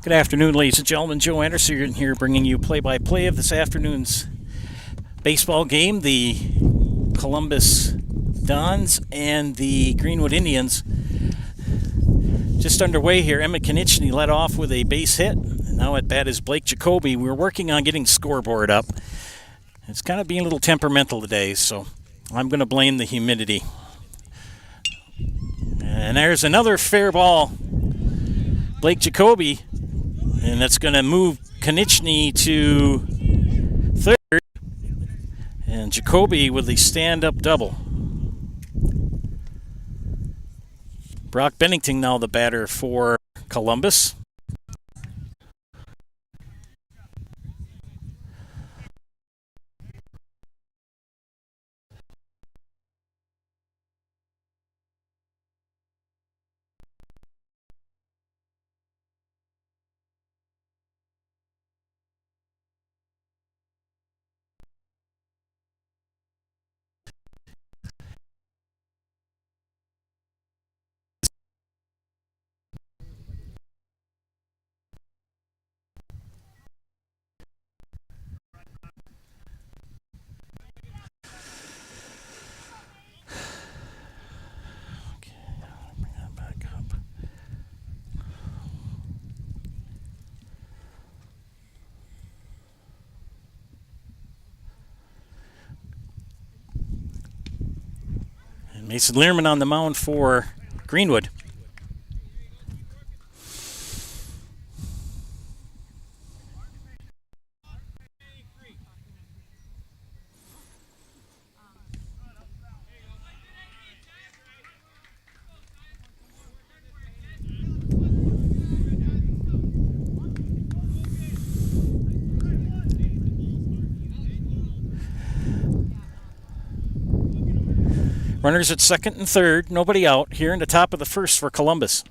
Good afternoon, ladies and gentlemen. Joe Anderson here bringing you play-by-play of this afternoon's baseball game. The Columbus Dons and the Greenwood Indians just underway here. Emmett Konieczny led off with a base hit. Now at bat is Blake Jacoby. We're working on getting scoreboard up. It's kind of being a little temperamental today, so I'm going to blame the humidity. And there's another fair ball. Blake Jacoby, and that's going to move Konieczny to third. And Jacoby with the stand-up double. Brock Bennington now the batter for Columbus. Mason Learman on the mound for Greenwood. Runners at second and third, nobody out here in the top of the first for Columbus.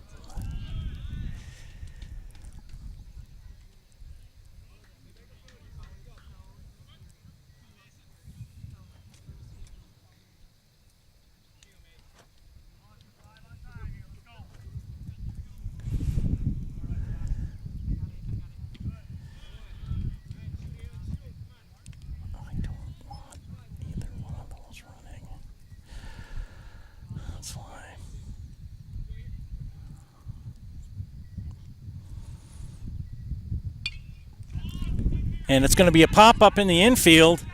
And it's going to be a pop-up in the infield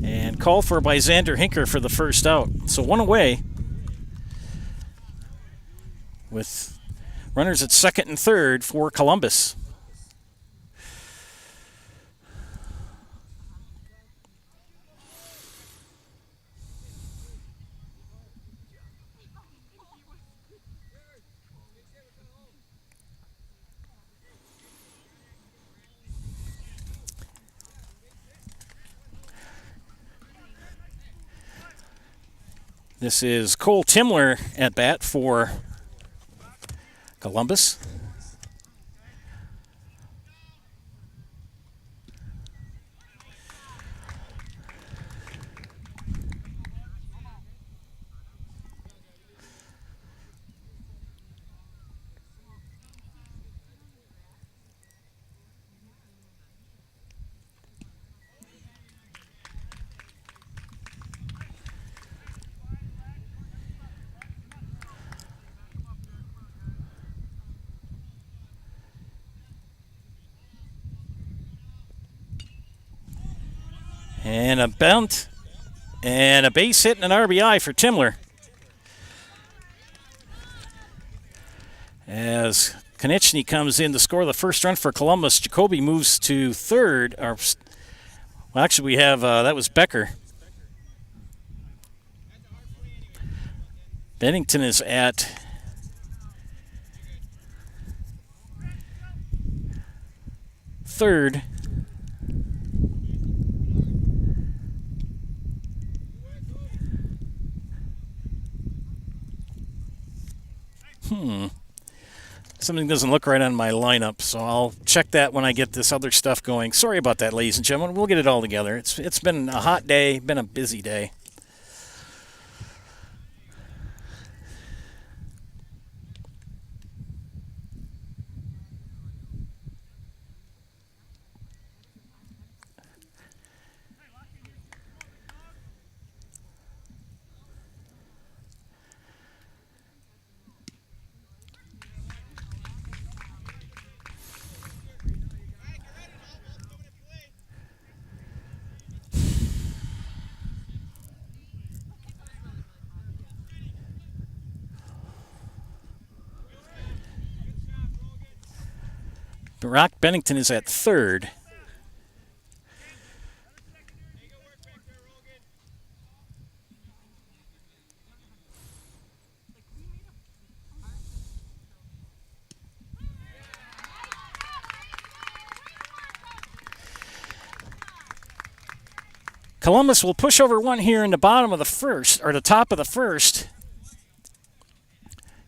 and called for by Xander Hinker for the first out. So one away with runners at second and third for Columbus. This is Cole Timler at bat for Columbus. And a bunt, and a base hit and an RBI for Timler. As Konieczny comes in to score the first run for Columbus, Jacoby moves to third. Well, actually, we have, that was Becker. Bennington is at third. Something doesn't look right on my lineup, so I'll check that when I get this other stuff going. Sorry about that, ladies and gentlemen. We'll get it all together. It's been a hot day, been a busy day. Brock Bennington is at third. Columbus will push over one here in the bottom of the first, or the top of the first.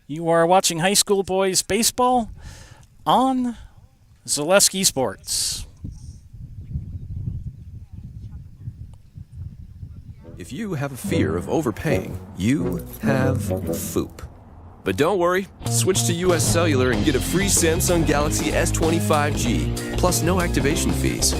You are watching high school boys baseball on Zaleski Sports. If you have a fear of overpaying, you have FOOP. But don't worry, switch to US Cellular and get a free Samsung Galaxy S25G, plus no activation fees.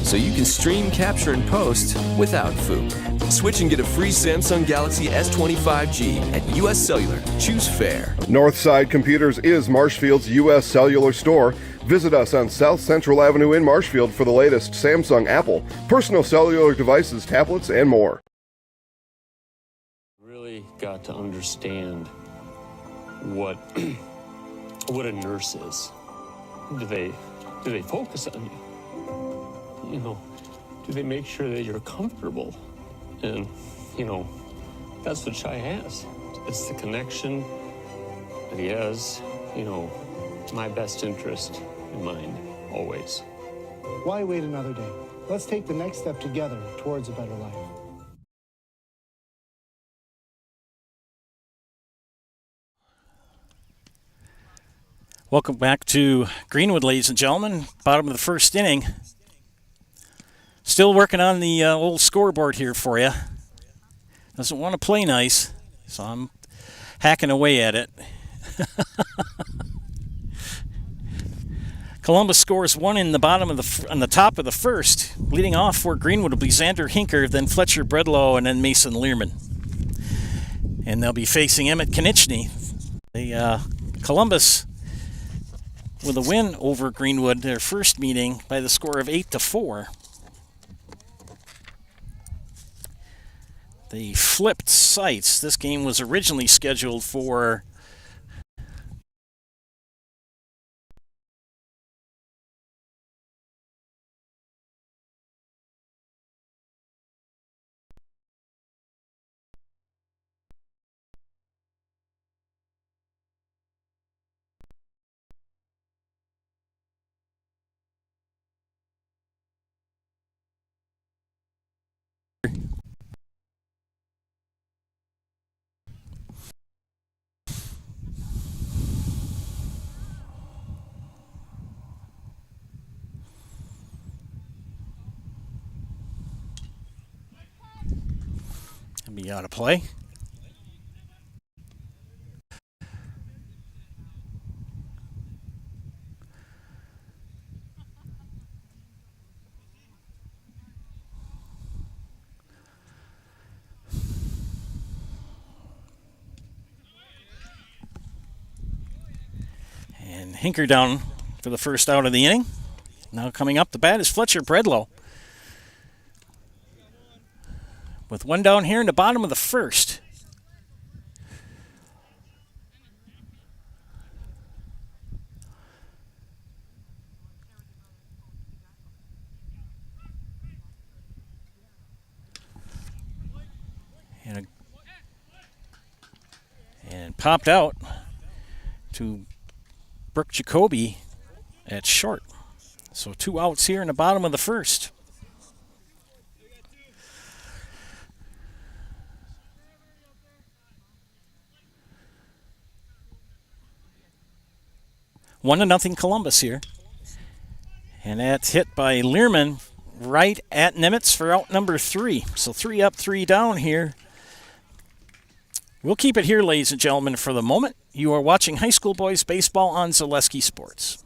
So you can stream, capture, and post without FOOP. Switch and get a free Samsung Galaxy S25G at US Cellular. Choose fair. Northside Computers is Marshfield's U.S. Cellular store. Visit us on South Central Avenue in Marshfield for the latest Samsung, Apple, personal cellular devices, tablets, and more. Really got to understand what a nurse is. Do they focus on you? You know, do they make sure that you're comfortable? And, you know, that's what Shai has. It's the connection that he has, you know, my best interest in mind, always. Why wait another day? Let's take the next step together towards a better life. Welcome back to Greenwood, ladies and gentlemen. Bottom of the first inning. Still working on the old scoreboard here for you. Doesn't want to play nice, so I'm hacking away at it. Columbus scores one in the bottom of on the top of the first. Leading off for Greenwood will be Xander Hinker, then Fletcher Bredlow, and then Mason Learman. And they'll be facing Emmett Konieczny. Columbus with a win over Greenwood, their first meeting, by the score of 8-4. They flipped sites. This game was originally scheduled for be out of play. And Hinker down for the first out of the inning. Now coming up to bat is Fletcher Bredlow. With one down here in the bottom of the first. And popped out to Brooke Jacoby at short. So 2 outs here in the bottom of the first. One to nothing Columbus here. And that's hit by Learman right at Nimitz for out number 3. So 3 up, 3 down here. We'll keep it here, ladies and gentlemen, for the moment. You are watching High School Boys Baseball on Zaleski Sports.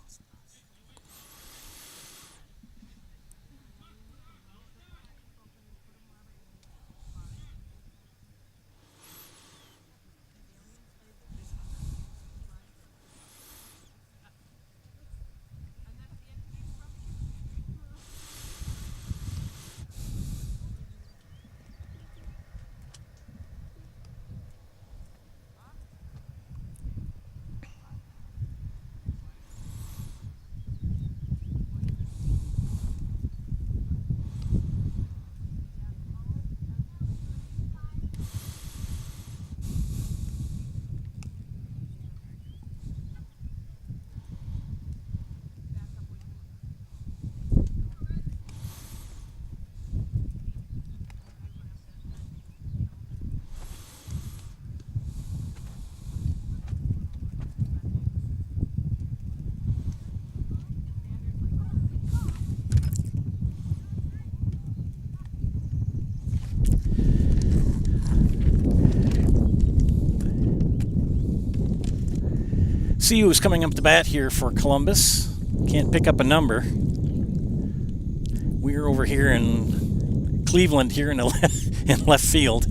See who's coming up to bat here for Columbus. Can't pick up a number. We're over here in Cleveland here in left field.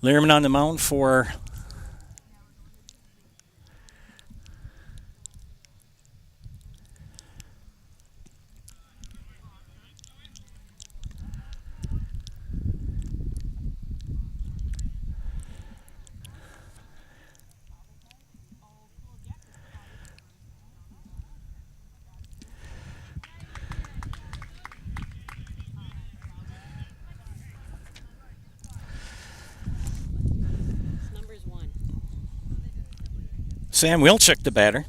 Lehrman on the mound for Sam Wilczek, the batter.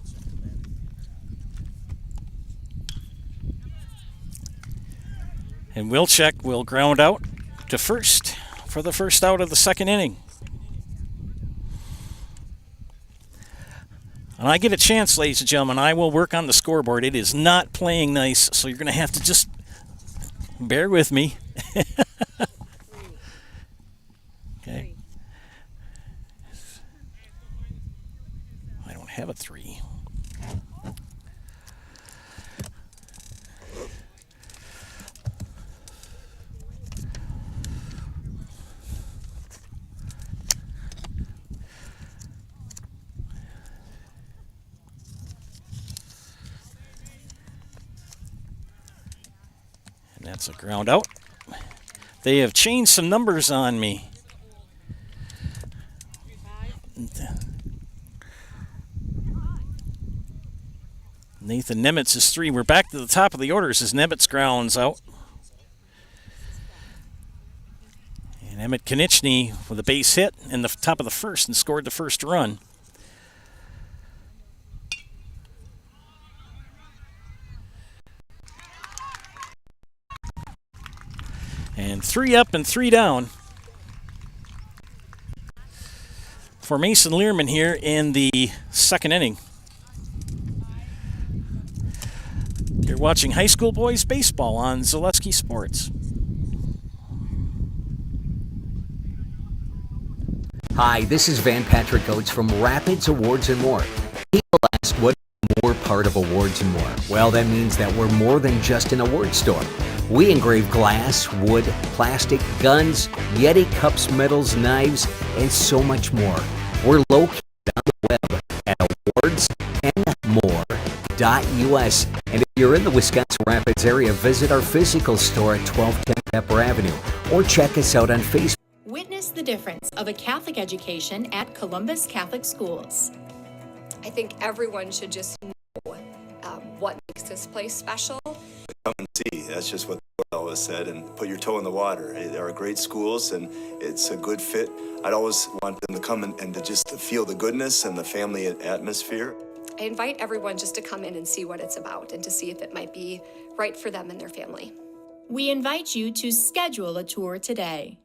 And Wilczek will ground out to first for the first out of the second inning. And I get a chance, ladies and gentlemen, I will work on the scoreboard. It is not playing nice, so you're going to have to just bear with me. Okay. I don't have a 3. And that's a ground out. They have changed some numbers on me. Nathan Nemitz is 3. We're back to the top of the orders as Nemitz grounds out. And Emmett Konieczny with a base hit in the top of the first and scored the first run. And 3 up and 3 down for Mason Lehrman here in the second inning. You're watching high school boys baseball on Zaleski Sports. Hi, this is Van Patrick Oates from Rapids Awards and More. People ask what more part of Awards and More. Well, that means that we're more than just an award store. We engrave glass, wood, plastic, guns, Yeti cups, medals, knives, and so much more. We're located on the web at awardsandmore.us. And if you're in the Wisconsin Rapids area, visit our physical store at 1210 Pepper Avenue or check us out on Facebook. Witness the difference of a Catholic education at Columbus Catholic Schools. I think everyone should just know what makes this place special. Come and see. That's just what the Lord always said, and put your toe in the water. They are great schools, and it's a good fit. I'd always want them to come and to just feel the goodness and the family atmosphere. I invite everyone just to come in and see what it's about and to see if it might be right for them and their family. We invite you to schedule a tour today.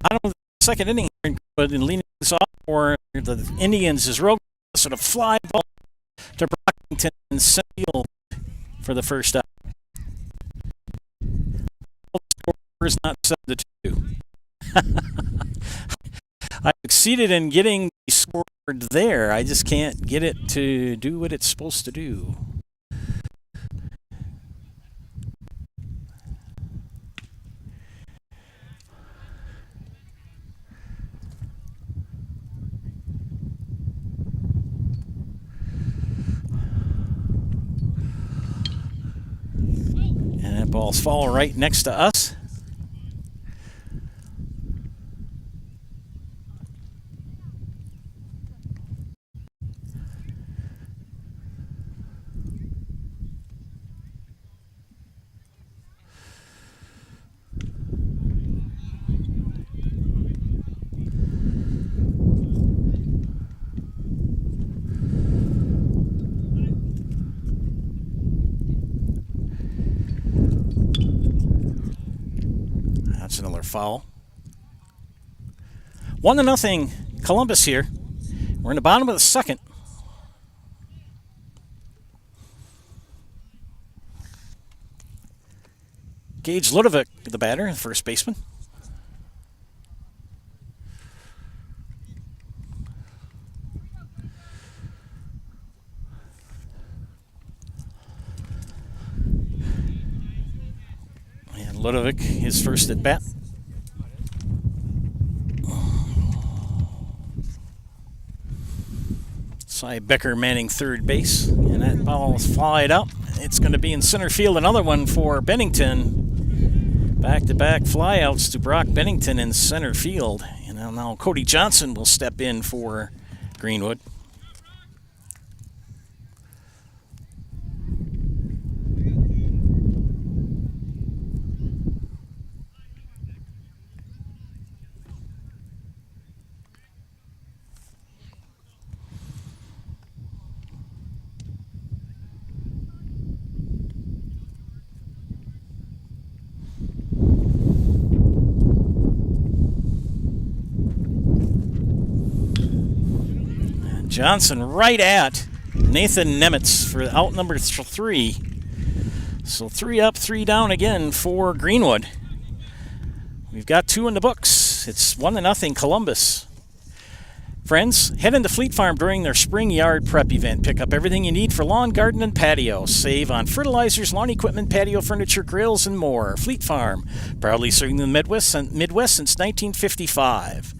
I don't know the second inning here, but in leading this off for the Indians is real sort of fly ball to Brockington and Seal for the first out. The score is not 7-2. I succeeded in getting the score there. I just can't get it to do what it's supposed to do. And that ball's falling right next to us. That's another foul. 1-0 Columbus here. We're in the bottom of the second. Gage Ludovic, the batter, the first baseman. And Ludovic, his first at bat. Cy Becker manning third base, and that ball is flied up. It's going to be in center field. Another one for Bennington. Back-to-back flyouts to Brock Bennington in center field. And now Cody Johnson will step in for Greenwood. Johnson right at Nathan Nemitz for out number 3. So 3 up, 3 down again for Greenwood. We've got 2 in the books. It's 1-0 Columbus. Friends, head into Fleet Farm during their spring yard prep event. Pick up everything you need for lawn, garden, and patio. Save on fertilizers, lawn equipment, patio furniture, grills, and more. Fleet Farm, proudly serving the Midwest since 1955.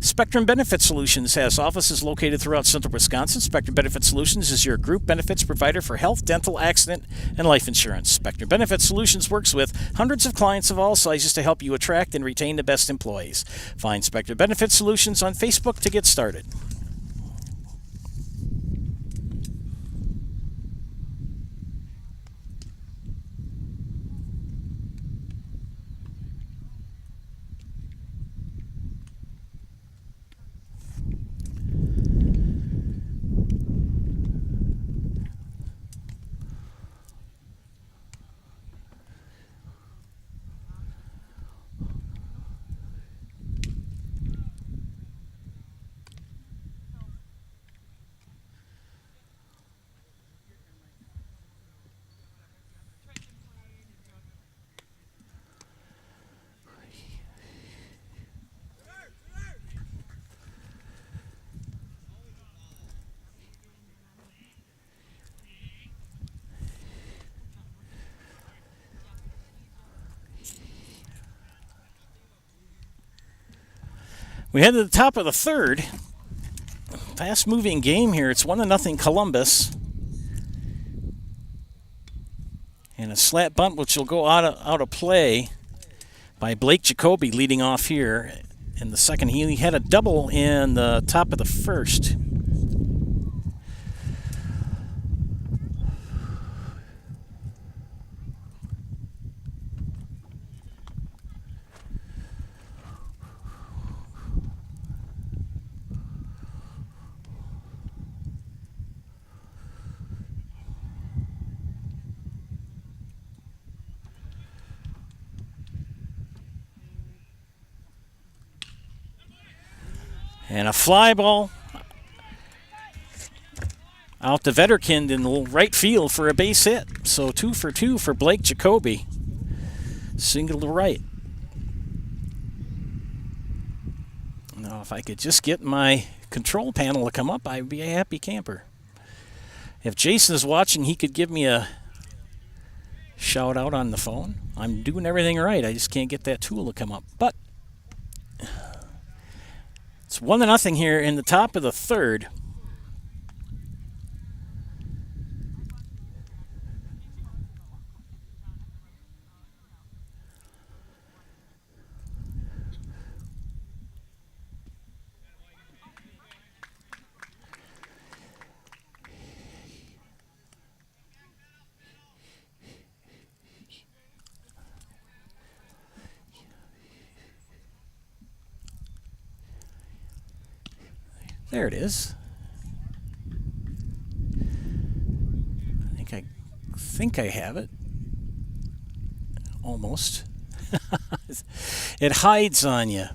Spectrum Benefit Solutions has offices located throughout central Wisconsin. Spectrum Benefit Solutions is your group benefits provider for health, dental, accident, and life insurance. Spectrum Benefit Solutions works with hundreds of clients of all sizes to help you attract and retain the best employees. Find Spectrum Benefit Solutions on Facebook to get started. We head to the top of the third. Fast-moving game here. It's 1-0 Columbus. And a slat bunt which will go out of play by Blake Jacoby leading off here in the second. He had a double in the top of the first. And a fly ball out to Vetterkind in the right field for a base hit. So 2 for 2 for Blake Jacoby. Single to right. Now, if I could just get my control panel to come up, I'd be a happy camper. If Jason is watching, he could give me a shout out on the phone. I'm doing everything right. I just can't get that tool to come up. But it's 1-0 here in the top of the third. There it is. I think I have it. Almost. It hides on you.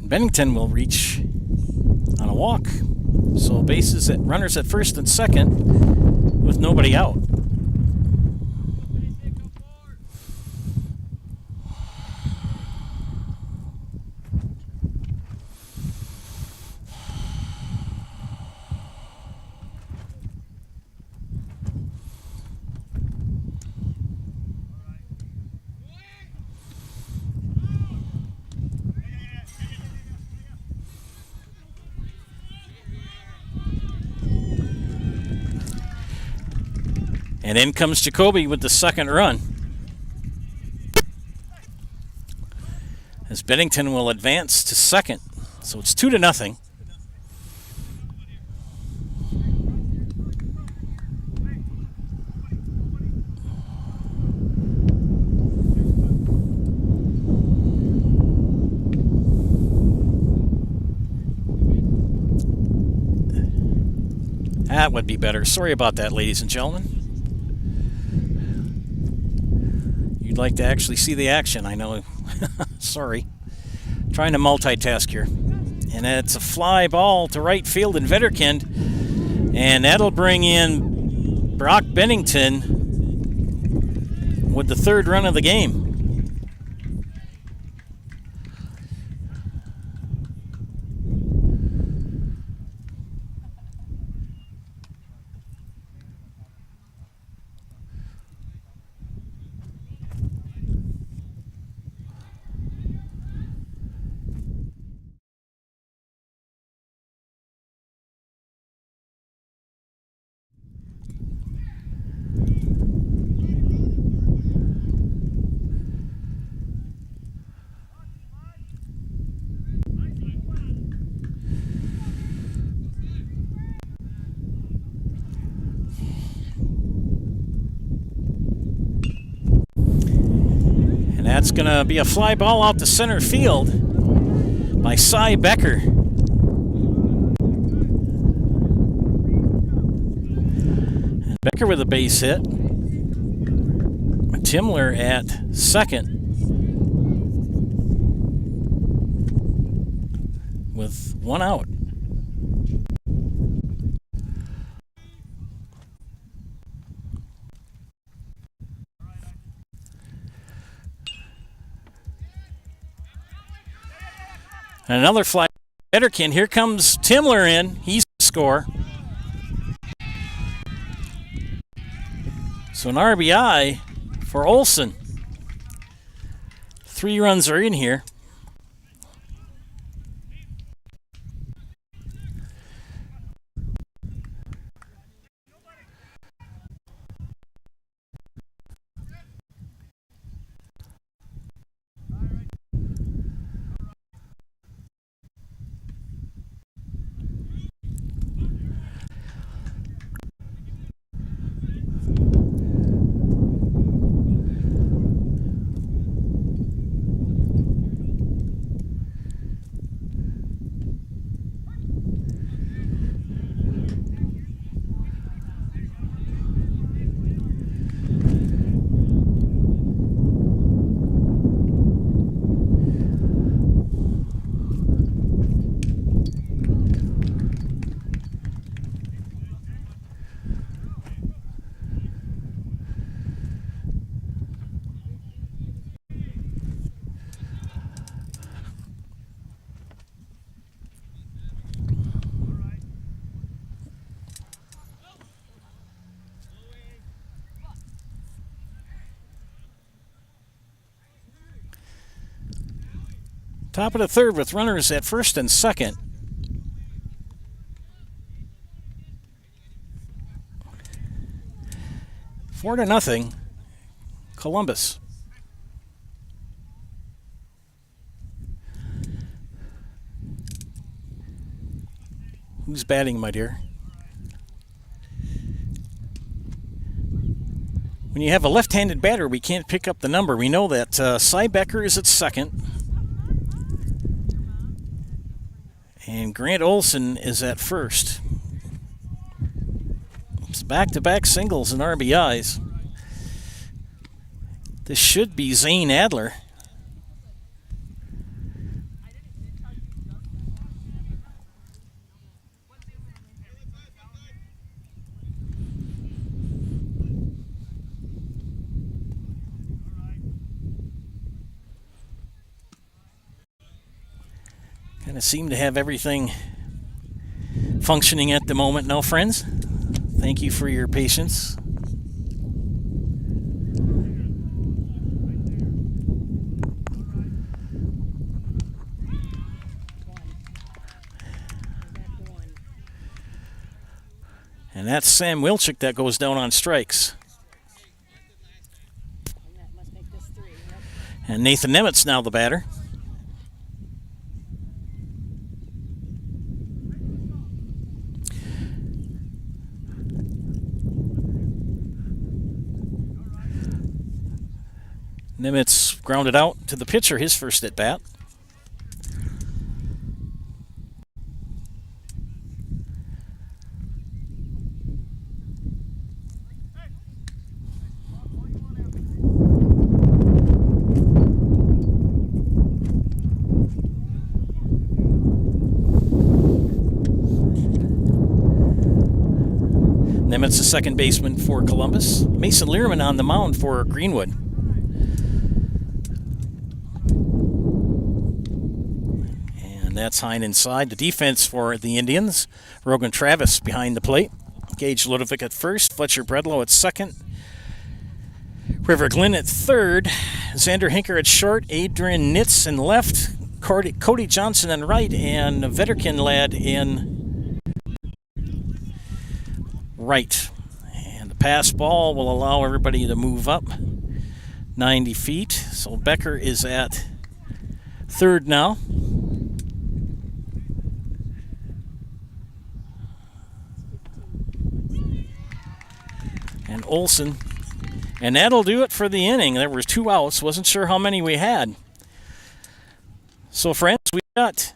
Bennington will reach on a walk. So bases at runners at first and second with nobody out. And in comes Jacoby with the second run. As Bennington will advance to second. So it's 2-0. That would be better. Sorry about that, ladies and gentlemen. You'd like to actually see the action, I know. Sorry. Trying to multitask here. And it's a fly ball to right field in Vetterkind. And that'll bring in Brock Bennington with the third run of the game. That's going to be a fly ball out to center field by Cy Becker. And Becker with a base hit. Timler at second with one out. And another fly. Vetterkind. Here comes Timler in. He's the score. So an RBI for Olson. 3 runs are in here. Top of the third with runners at first and second. Four to nothing, Columbus. Who's batting, my dear? When you have a left-handed batter, we can't pick up the number. We know that Cy Becker is at second. And Grant Olson is at first. It's back-to-back singles and RBIs. This should be Zane Adler. Kind of seem to have everything functioning at the moment now, friends. Thank you for your patience. And that's Sam Wilczek that goes down on strikes. And Nathan Nemitz now the batter. Nimitz grounded out to the pitcher, his first at bat. Nimitz, the second baseman for Columbus. Mason Learman on the mound for Greenwood. And that's Hine inside. The defense for the Indians. Rogan Travis behind the plate. Gage Ludovic at first. Fletcher Bredlow at second. River Glenn at third. Xander Hinker at short. Adrian Nitz in left. Cody Johnson in right. And Vetterkin lad in right. And the pass ball will allow everybody to move up 90 feet. So Becker is at third now. And Olson. And that'll do it for the inning. There were 2 outs. Wasn't sure how many we had. So, friends, we got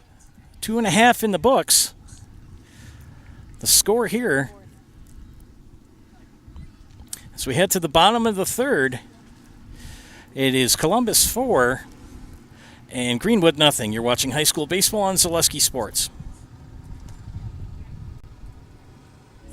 2.5 in the books. The score here, as we head to the bottom of the third, it is Columbus 4 and Greenwood nothing. You're watching high school baseball on Zaleski Sports.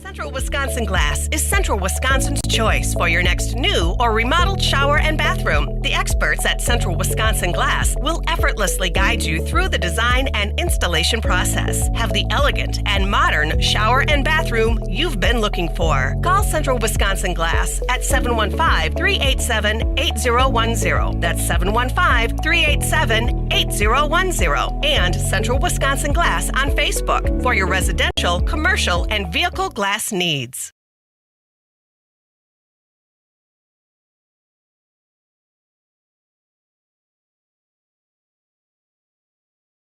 Central Wisconsin Glass is Central Wisconsin's choice for your next new or remodeled shower and bathroom. The experts at Central Wisconsin Glass will effortlessly guide you through the design and installation process. Have the elegant and modern shower and bathroom you've been looking for. Call Central Wisconsin Glass at 715-387-8010. That's 715-387-8010. And Central Wisconsin Glass on Facebook for your residential, commercial, and vehicle glass needs.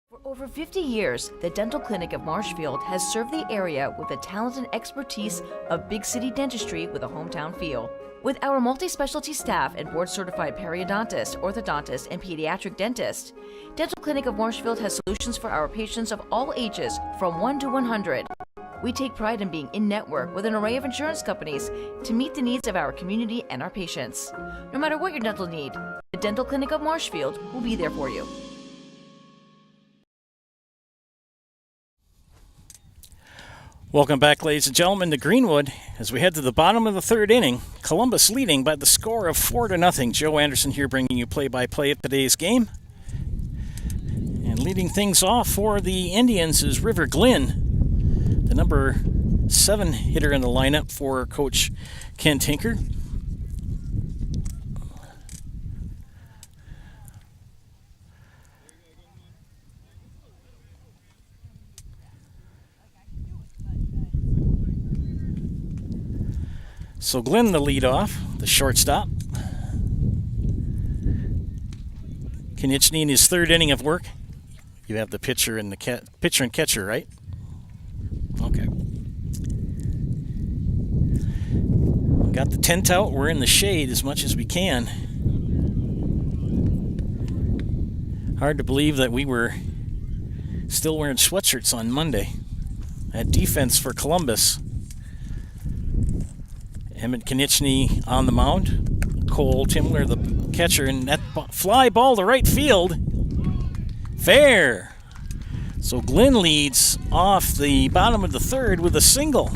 For over 50 years, the Dental Clinic of Marshfield has served the area with the talent and expertise of big city dentistry with a hometown feel. With our multi-specialty staff and board-certified periodontist, orthodontist, and pediatric dentist, Dental Clinic of Marshfield has solutions for our patients of all ages from 1 to 100. We take pride in being in-network with an array of insurance companies to meet the needs of our community and our patients. No matter what your dental need, the Dental Clinic of Marshfield will be there for you. Welcome back, ladies and gentlemen, to Greenwood as we head to the bottom of the third inning. Columbus leading by the score of 4-0. Joe Anderson here bringing you play-by-play of today's game. And leading things off for the Indians is River Glenn, the number 7 hitter in the lineup for Coach Ken Tinker. So Glenn the lead off, the shortstop. Konechny in his third inning of work. You have the pitcher and the pitcher and catcher, right? Okay. We got the tent out. We're in the shade as much as we can. Hard to believe that we were still wearing sweatshirts on Monday. At defense for Columbus, Emmett Konechny on the mound. Cole Timler, the catcher, and that fly ball to right field. Fair. So Glenn leads off the bottom of the third with a single.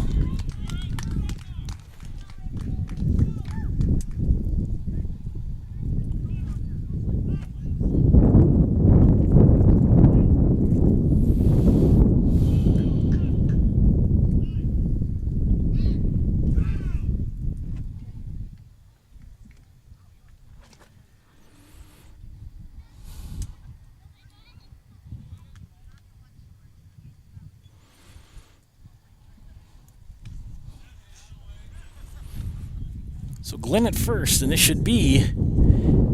So Glenn at first, and this should be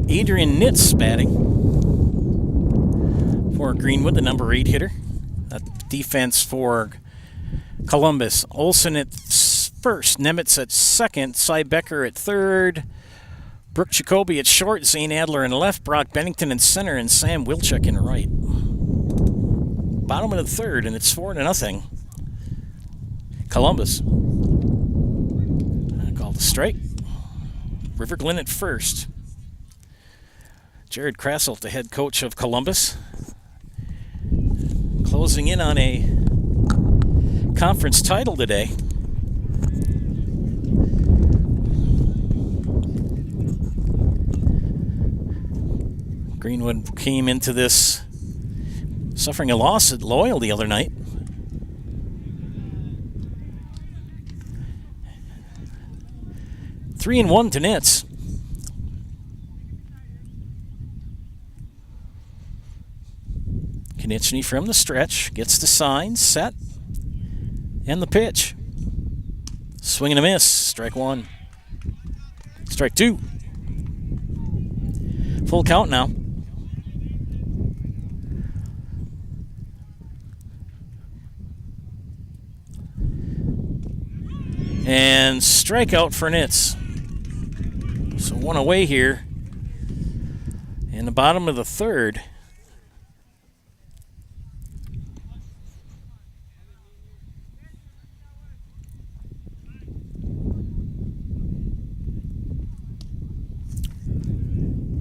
Adrian Nitz batting for Greenwood, the number 8 hitter. Defense for Columbus. Olsen at first, Nemitz at second, Cy Becker at third, Brooke Jacoby at short, Zane Adler in left, Brock Bennington in center, and Sam Wilczek in right. Bottom of the third, and it's 4-0. Columbus. Called a strike. River Glenn at first. Jared Krasselt, the head coach of Columbus, closing in on a conference title today. Greenwood came into this suffering a loss at Loyal the other night. Three and 1 to Nitz. Konechny from the stretch gets the sign, set, and the pitch. Swing and a miss. Strike 1. Strike 2. Full count now. And strikeout for Nitz. So one away here in the bottom of the third.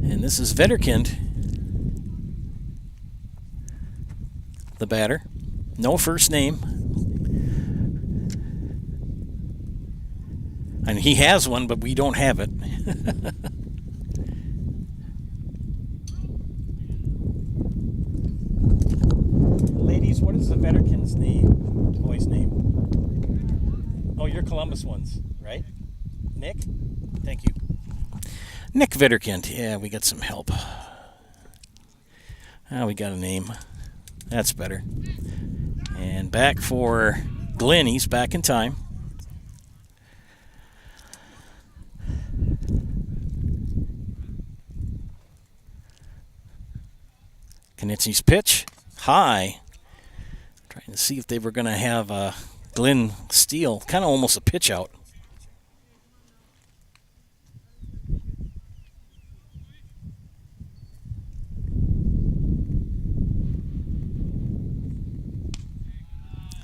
And this is Vetterkind, the batter. No first name. And he has one, but we don't have it. Ladies, what is the Vetterkind's name? Boy's name? Oh, you're Columbus ones, right? Nick? Thank you. Nick Vetterkind. Yeah, we got some help. We got a name. That's better. And back for Glenn. He's back in time. Konechny's pitch, high. Trying to see if they were going to have Glenn steal. Kind of almost a pitch out.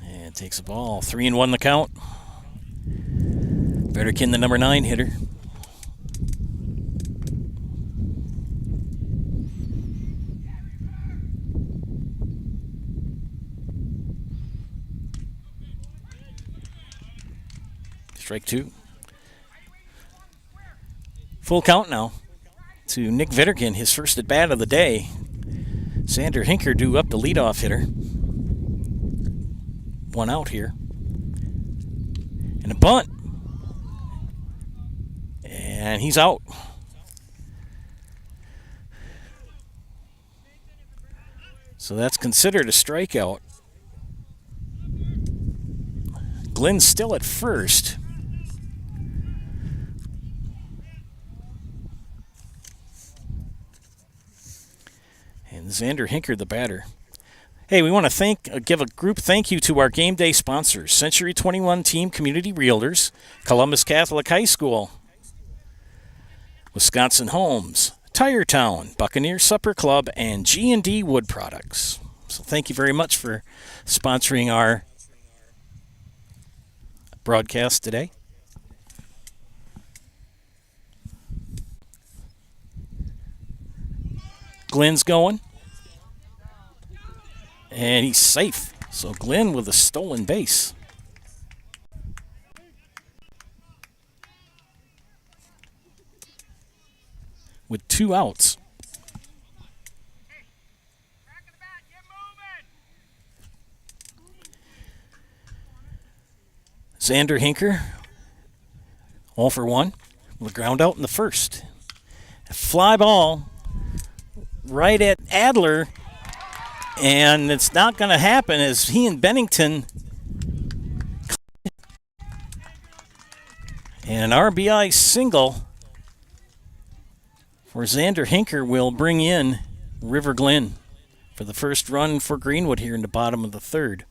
And takes the ball. 3-1 the count. Vetterkind, the number 9 hitter. Strike 2. Full count now to Nick Vetterkind, his first at bat of the day. Sander Hinker due up the leadoff hitter. One out here. And a bunt. And he's out. So that's considered a strikeout. Glenn's still at first. Xander Hinker, the batter. Hey, we want to give a group thank you to our game day sponsors: Century 21 Team Community Realtors, Columbus Catholic High School, Wisconsin Homes, Tire Town, Buccaneer Supper Club, and G&D Wood Products. So thank you very much for sponsoring our broadcast today. Glenn's going. And he's safe. So Glenn with a stolen base. With 2 outs. Xander Hinker, all for 1, with a ground out in the first. A fly ball right at Adler, and it's not going to happen as he and Bennington. And an RBI single for Xander Hinker will bring in River Glen for the first run for Greenwood here in the bottom of the 3rd.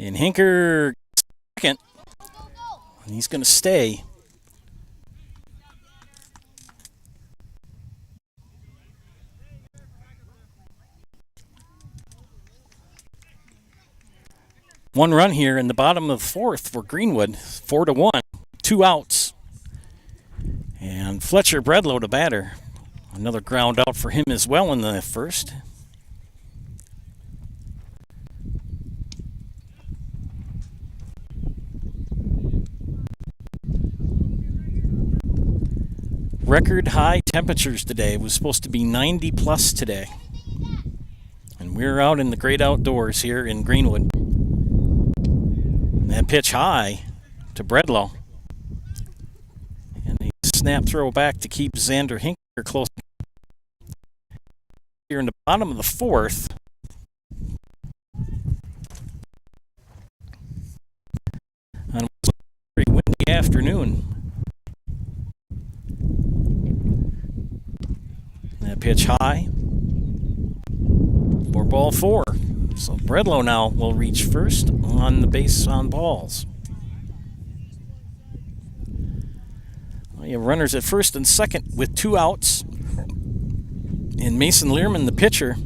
And Hinker second. And he's going to stay. One run here in the bottom of the 4th for Greenwood. 4-1. 2 outs. And Fletcher Bredlow, the batter. Another ground out for him as well in the first. Record high temperatures today. It was supposed to be 90 plus today. And we're out in the great outdoors here in Greenwood. And that pitch high to Bredlow. And a snap throw back to keep Xander Hinker close. Here in the bottom of the 4th. On a very windy afternoon. That pitch high for ball 4. So Bredlow now will reach first on the base on balls. Well, you have runners at first and second with 2 outs. And Mason Learman, the pitcher.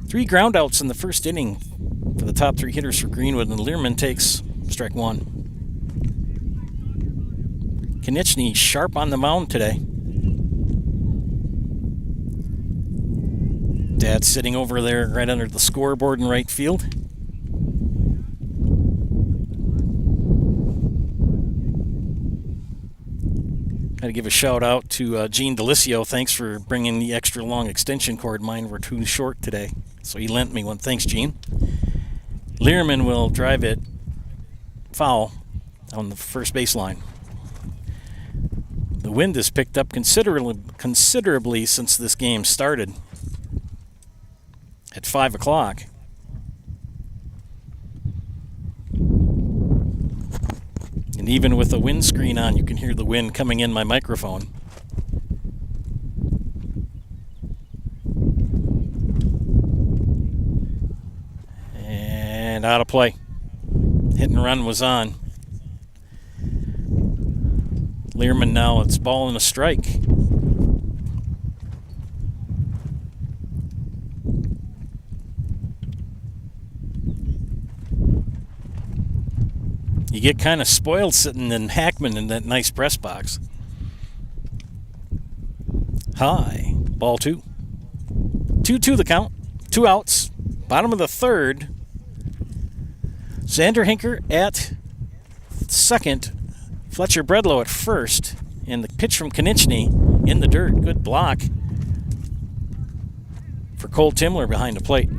3 ground outs in the first inning for the top 3 hitters for Greenwood, and Learman takes strike 1. Konechny sharp on the mound today. Dad's sitting over there right under the scoreboard in right field. Got to give a shout out to Gene Delicio. Thanks for bringing the extra long extension cord. Mine were too short today, so he lent me one. Thanks, Gene. Learman will drive it foul on the first baseline. The wind has picked up considerably since this game started. At 5 o'clock. And even with the windscreen on, you can hear the wind coming in my microphone. And out of play. Hit and run was on. Learman now, it's ball and a strike. get kind of spoiled sitting in Hackman in that nice press box. High. Ball 2. 2-2 the count. 2 outs. Bottom of the third. Xander Hinker at second. Fletcher Bredlow at first. And the pitch from Konieczny in the dirt. Good block for Cole Timler behind the plate.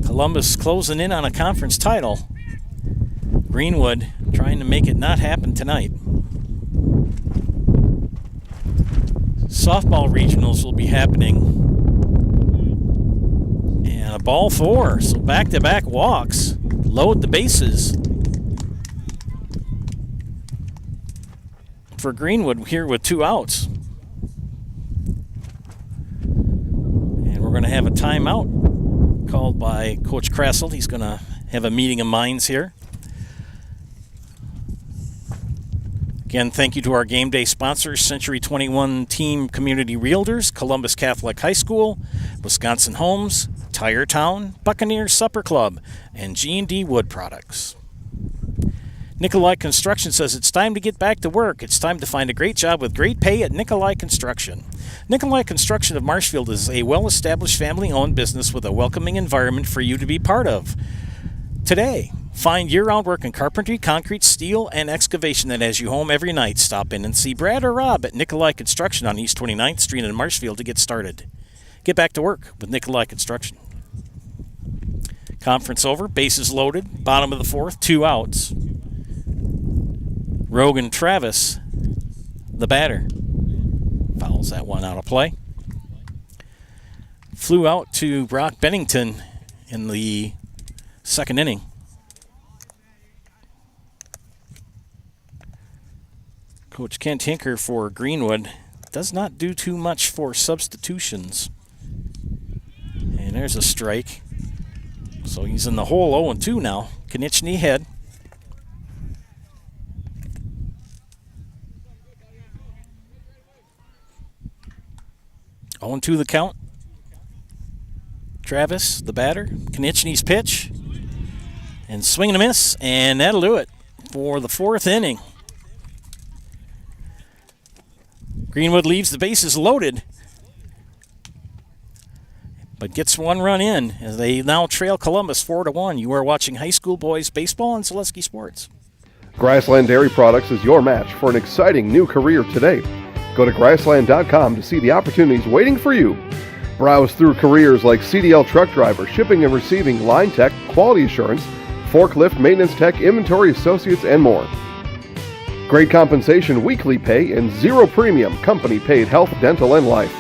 Columbus closing in on a conference title. Greenwood trying to make it not happen tonight. Softball regionals will be happening. And a ball 4, so back-to-back walks. Load the bases for Greenwood here with 2 outs. And we're going to have a timeout called by Coach Kressel. He's going to have a meeting of minds here. Again, thank you to our game day sponsors, Century 21 Team Community Realtors, Columbus Catholic High School, Wisconsin Homes, Tire Town, Buccaneers Supper Club, and G&D Wood Products. Nikolai Construction says it's time to get back to work. It's time to find a great job with great pay at Nikolai Construction. Nikolai Construction of Marshfield is a well-established family-owned business with a welcoming environment for you to be part of. Today, find year-round work in carpentry, concrete, steel, and excavation that has you home every night. Stop in and see Brad or Rob at Nikolai Construction on East 29th Street in Marshfield to get started. Get back to work with Nikolai Construction. Conference over, bases loaded, bottom of the fourth, 2 outs. Rogan Travis, the batter, fouls that one out of play. Flew out to Brock Bennington in the second inning. Coach Kent Hinker for Greenwood does not do too much for substitutions. And there's a strike. So he's in the hole 0-2 now. Konieczny head. To the count. Travis, the batter. Konieczny's pitch. And swing and a miss, and that'll do it for the 4th inning. Greenwood leaves the bases loaded, but gets 1 run in as they now trail Columbus 4-1. You are watching high school boys baseball on Zaleski Sports. Grassland Dairy Products is your match for an exciting new career today. Go to grassland.com to see the opportunities waiting for you. Browse through careers like CDL truck driver, shipping and receiving, line tech, quality assurance, forklift, maintenance tech, inventory associates, and more. Great compensation, weekly pay, and 0 premium company-paid health, dental, and life.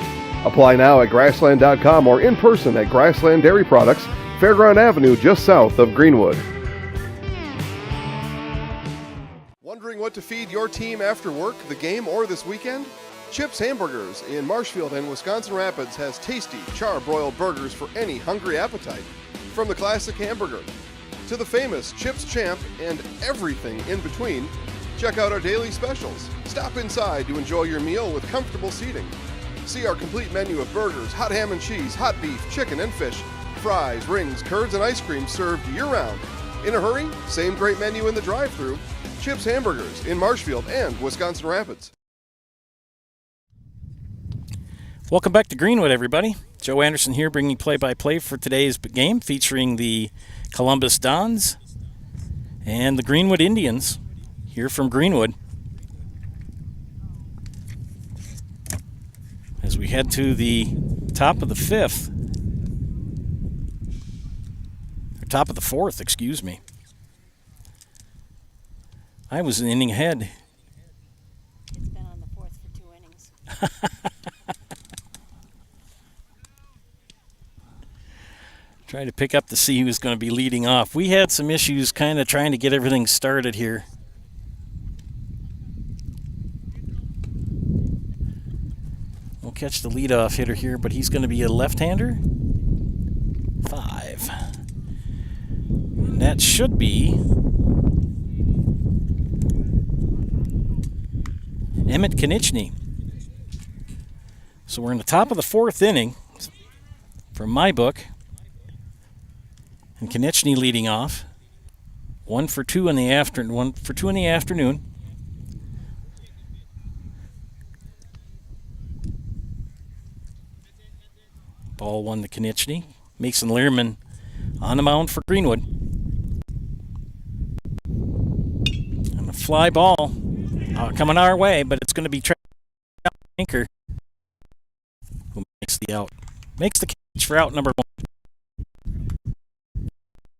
Apply now at grassland.com or in person at Grassland Dairy Products, Fairground Avenue, just south of Greenwood. Wondering what to feed your team after work, the game, or this weekend? Chips Hamburgers in Marshfield and Wisconsin Rapids has tasty, char-broiled burgers for any hungry appetite. From the classic hamburger to the famous Chips Champ and everything in between, check out our daily specials. Stop inside to enjoy your meal with comfortable seating. See our complete menu of burgers, hot ham and cheese, hot beef, chicken and fish, fries, rings, curds, and ice cream served year-round. In a hurry? Same great menu in the drive-thru. Chips Hamburgers in Marshfield and Wisconsin Rapids. Welcome back to Greenwood, everybody. Joe Anderson here bringing you play-by-play for today's game featuring the Columbus Dons and the Greenwood Indians here from Greenwood. As we head to the top of the 5th, or top of the 4th, excuse me. I was an inning ahead. It's been on the 4th for 2 innings. Trying to pick up to see who was going to be leading off. We had some issues kind of trying to get everything started here. We'll catch the leadoff hitter here, but he's going to be a left-hander. 5. And that should be Emmett Konieczny. So we're in the top of the 4th inning from my book. And Konieczny leading off. 1 for 2 in the afternoon. Ball 1 to Konechny. Mason Learman on the mound for Greenwood. And a fly ball coming our way, but it's going to be Anchor who makes the out. Makes the catch for out number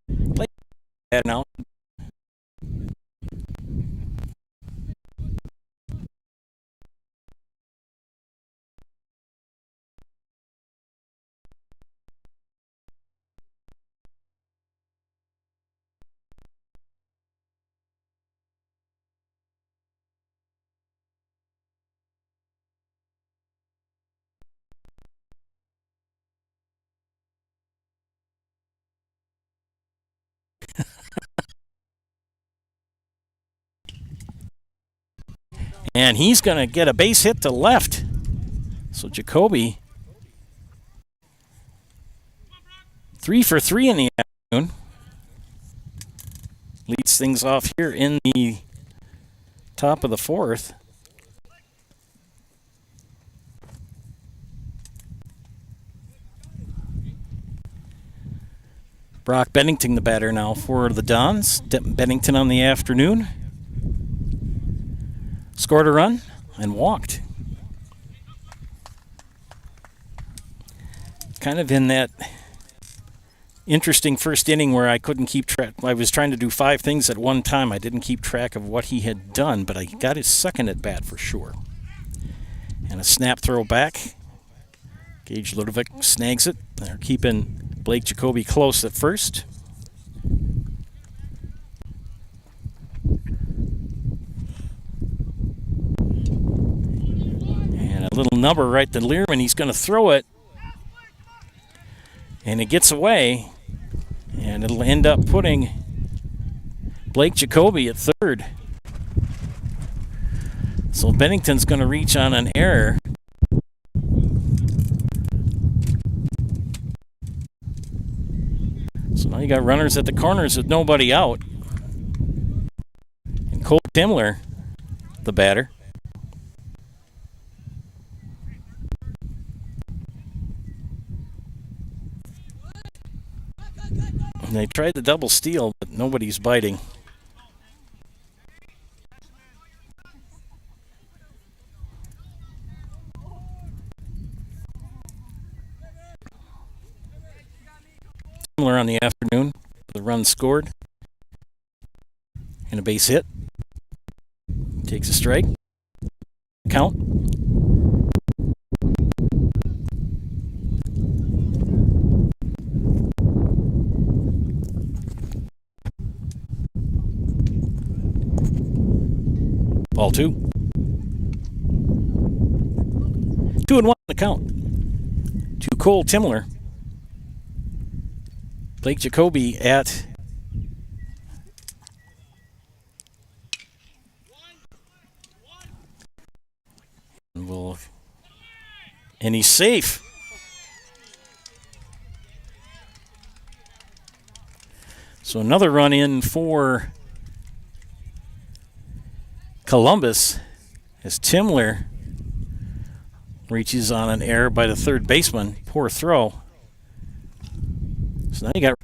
1. Play now. And he's going to get a base hit to left. So Jacoby, 3 for 3 in the afternoon. Leads things off here in the top of the 4th. Brock Bennington, the batter now for the Dons. Bennington on the afternoon. Scored a run and walked. Kind of in that interesting first inning where I couldn't keep track. I was trying to do 5 things at one time. I didn't keep track of what he had done, but I got his second at bat for sure. And a snap throw back. Gage Ludovic snags it. They're keeping Blake Jacoby close at first. And a little number right to Learman. He's going to throw it. And it gets away. And it'll end up putting Blake Jacoby at third. So Bennington's going to reach on an error. So now you got runners at the corners with nobody out. And Cole Timler, the batter. And they tried the double steal, but nobody's biting. Timler on the afternoon, the run scored. And a base hit. Takes a strike. Count. Ball 2. 2-1 the count to Cole Timler. Blake Jacoby at and he's safe. So another run in for Columbus as Timler reaches on an error by the third baseman. Poor throw. So now you got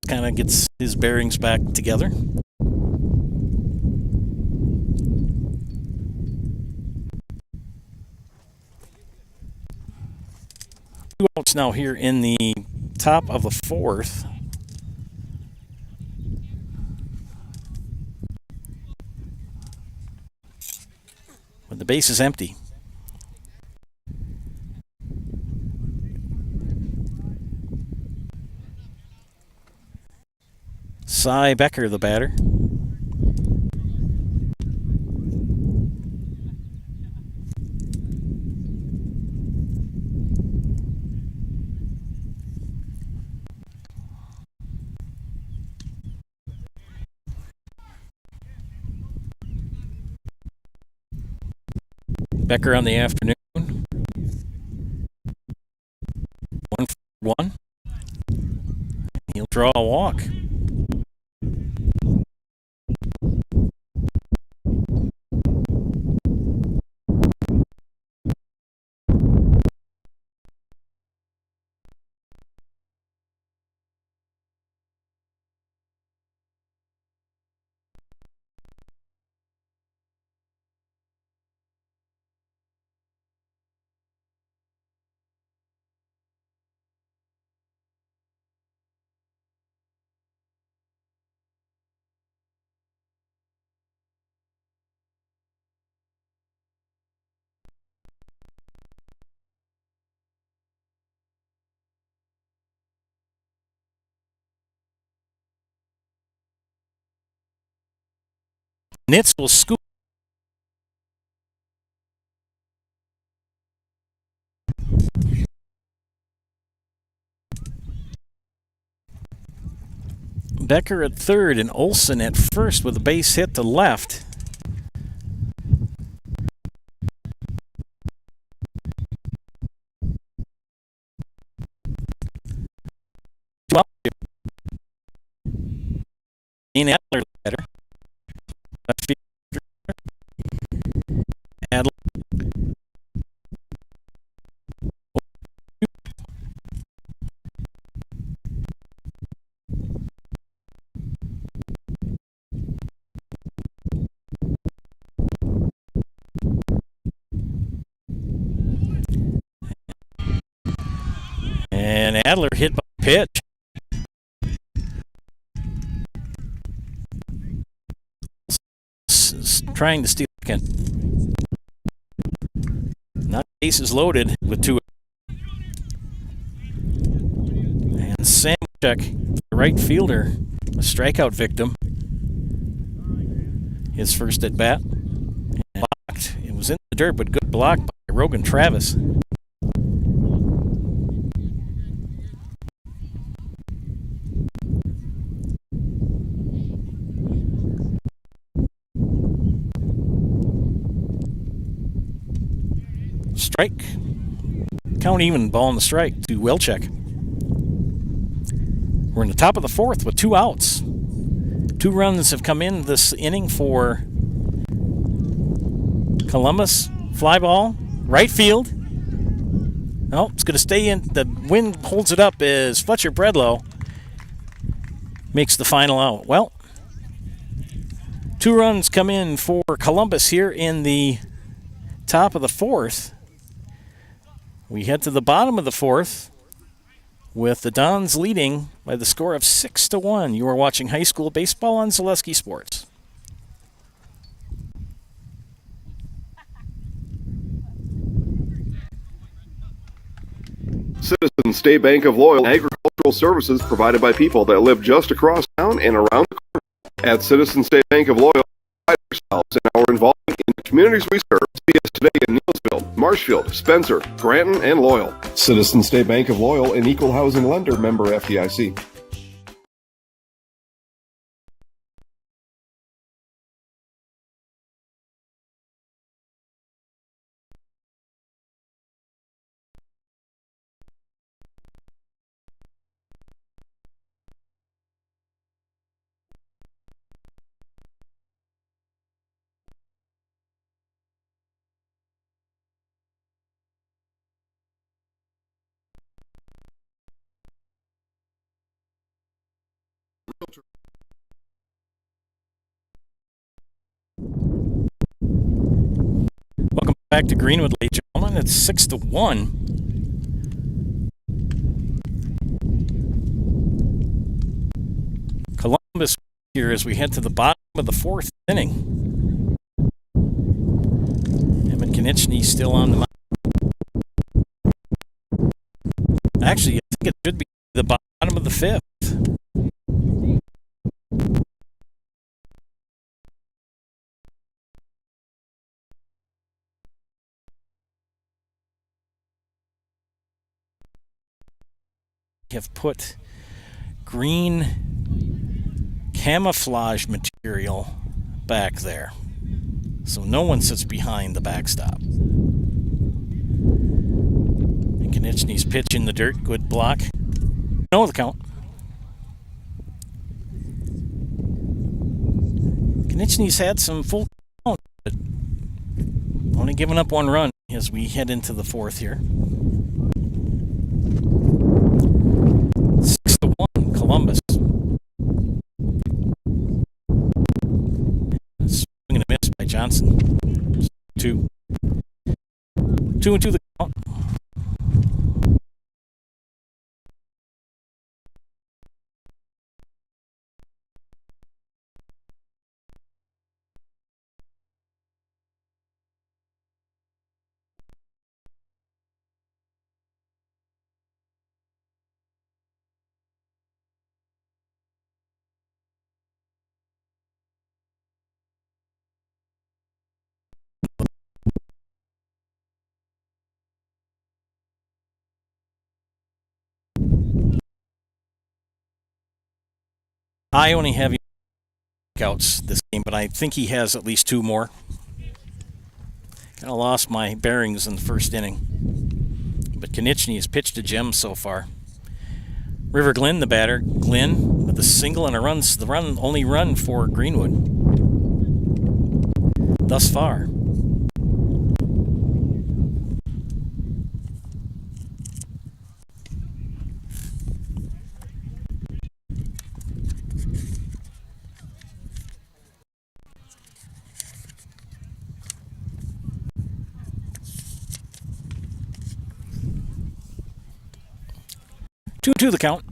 kind of gets his bearings back together. Two outs now here in the top of the 4th. But the base is empty. Cy Becker, the batter. Becker on the afternoon. 1-for-1. He'll draw a walk. Nitz will scoop. Becker at third and Olson at first with a base hit to left. Dean Adler better. Adler. And Adler hit by pitch. Trying to steal again. Not bases loaded with two. And Samchek, the right fielder, a strikeout victim. His first at bat. And blocked. It was in the dirt, but good block by Rogan Travis. Strike. Count even, ball on the strike to Welchek. We're in the top of the fourth with 2 outs. 2 runs have come in this inning for Columbus. Fly ball, right field. No, it's going to stay in. The wind holds it up as Fletcher Bredlow makes the final out. Well, 2 runs come in for Columbus here in the top of the fourth. We head to the bottom of the fourth with the Dons leading by the score of 6-1. You are watching high school baseball on Zaleski Sports. Citizens State Bank of Loyal, agricultural services provided by people that live just across town and around the corner. At Citizens State Bank of Loyal, pride ourselves in our involvement in the communities we serve. See us today in Neillsville, Marshfield, Spencer, Granton, and Loyal. Citizens State Bank of Loyal, an equal housing lender, member FDIC. Welcome back to Greenwood, ladies and gentlemen. It's 6-1. Columbus here as we head to the bottom of the fourth inning. Emmett Konieczny still on the mound. Actually, I think it should be the bottom of the fifth. have put green camouflage material back there, so no one sits behind the backstop. And Konechny's pitch in the dirt, good block. No, the count. Konechny's had some full count, but only giving up one run as we head into the fourth here. 6-1, Columbus. Swing and a miss by Johnson. 2-2 the count. I only have outs this game, but I think he has at least 2 more. Kind of lost my bearings in the first inning. But Konechny has pitched a gem so far. River Glenn, the batter. Glenn with a single and a run. The only run for Greenwood thus far. To the count.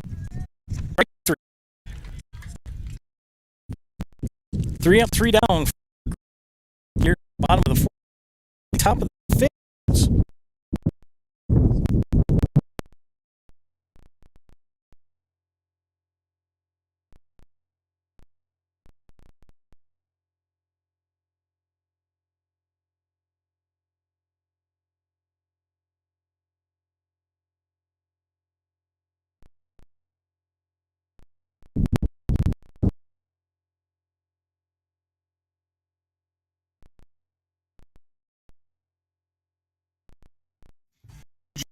Right, 3 up, 3 down. Here, bottom of the fourth, top of the fifth.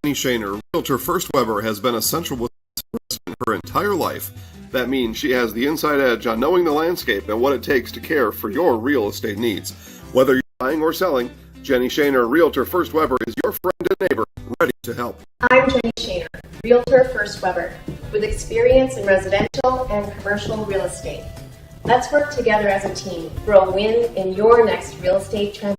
Jenny Shaner, realtor First Weber, has been a Central Wisconsin resident her entire life. That means she has the inside edge on knowing the landscape and what it takes to care for your real estate needs. Whether you're buying or selling, Jenny Shaner, realtor First Weber, is your friend and neighbor, ready to help. I'm Jenny Shaner, realtor First Weber, with experience in residential and commercial real estate. Let's work together as a team for a win in your next real estate transaction.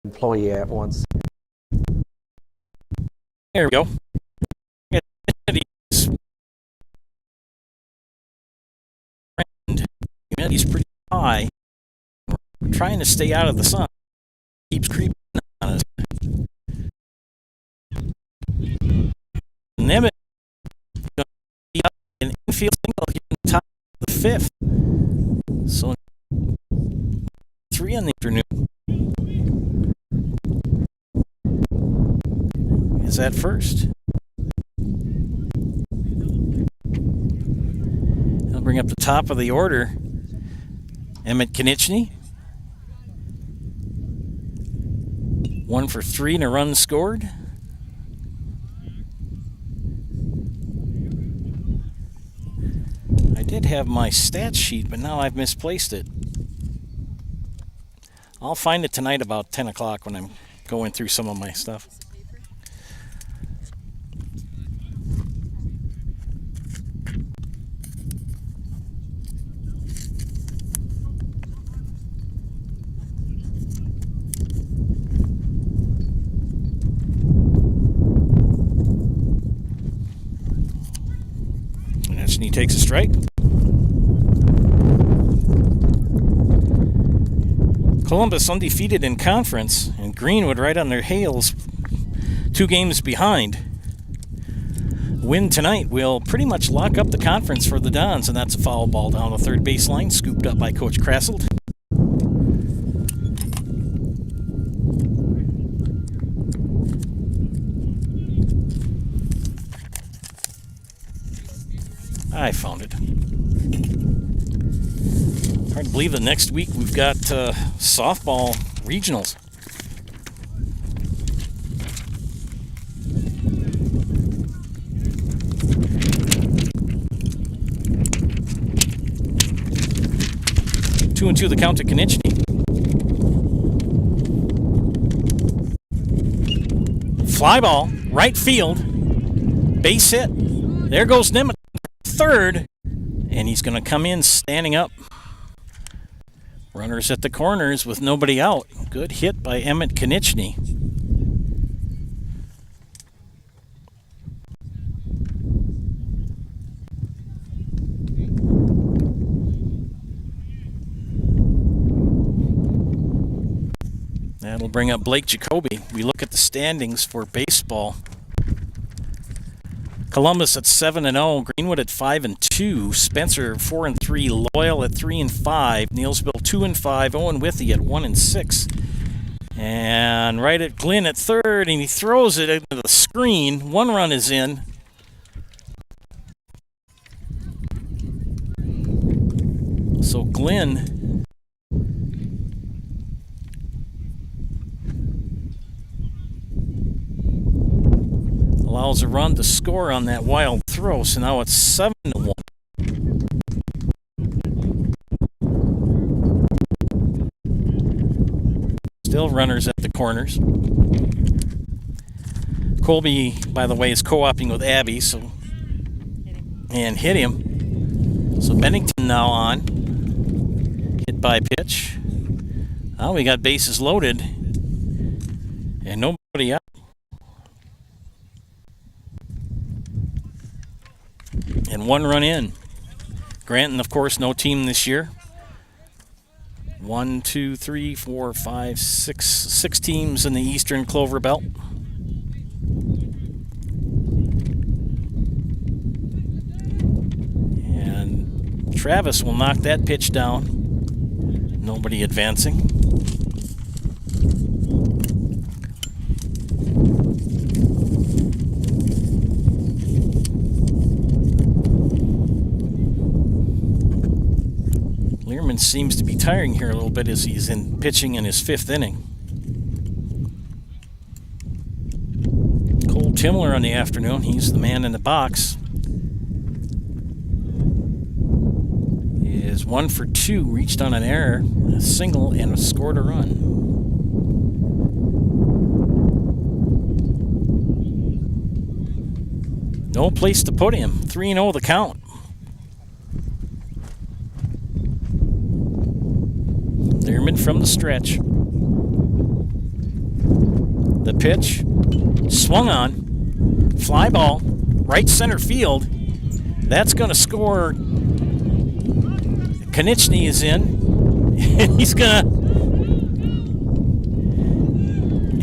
Employee at once. There we go. Humidity's pretty high. We're trying to stay out of the sun. It keeps creeping on us. Nemeth be up an infield single here in the top of the fifth. So 3 on the afternoon. Is at first. I'll bring up the top of the order. Emmett Konechny. 1 for 3 and a run scored. I did have my stats sheet, but now I've misplaced it. I'll find it tonight about 10 o'clock when I'm going through some of my stuff. And he takes a strike. Columbus undefeated in conference, and Greenwood right on their heels, 2 games behind. Win tonight will pretty much lock up the conference for the Dons, and that's a foul ball down the third baseline, scooped up by Coach Krasselt. I found it. Hard to believe that next week we've got softball regionals. Two and two the count to Konechny. Fly ball, right field, base hit. There goes Nimitz, third, and he's going to come in standing up. Runners at the corners with nobody out. Good hit by Emmett Konechny. That'll bring up Blake Jacoby. We look at the standings for baseball. Columbus at 7-0, Greenwood at 5-2, Spencer 4-3, Loyal at 3-5, Neelsville 2-5, Owen Withy at 1-6, and right at Glenn at third, and he throws it into the screen. 1 run is in. So Glenn allows a run to score on that wild throw, so now it's 7-1. Still runners at the corners. Colby, by the way, is co-oping with Abby, so and hit him. So Bennington now on. Hit by pitch. Now we got bases loaded and nobody out. And 1 run in. Granton, of course, no team this year. 1, 2, 3, 4, 5, 6 teams in the Eastern Clover Belt. And Travis will knock that pitch down. Nobody advancing. Learman seems to be tiring here a little bit as he's pitching in his 5th inning. Cole Timler on the afternoon. He's the man in the box. He is 1 for 2, reached on an error, a single, and scored a run. No place to put him. 3-0 the count. Learman from the stretch. The pitch swung on. Fly ball, right center field. That's going to score. Konechny is in. And he's going to.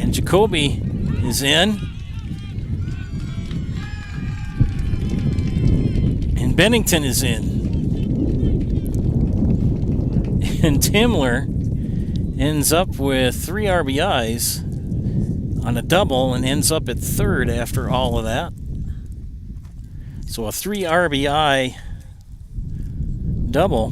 And Jacoby is in. And Bennington is in. And Timler ends up with 3 RBIs on a double and ends up at third after all of that. So a 3 RBI double.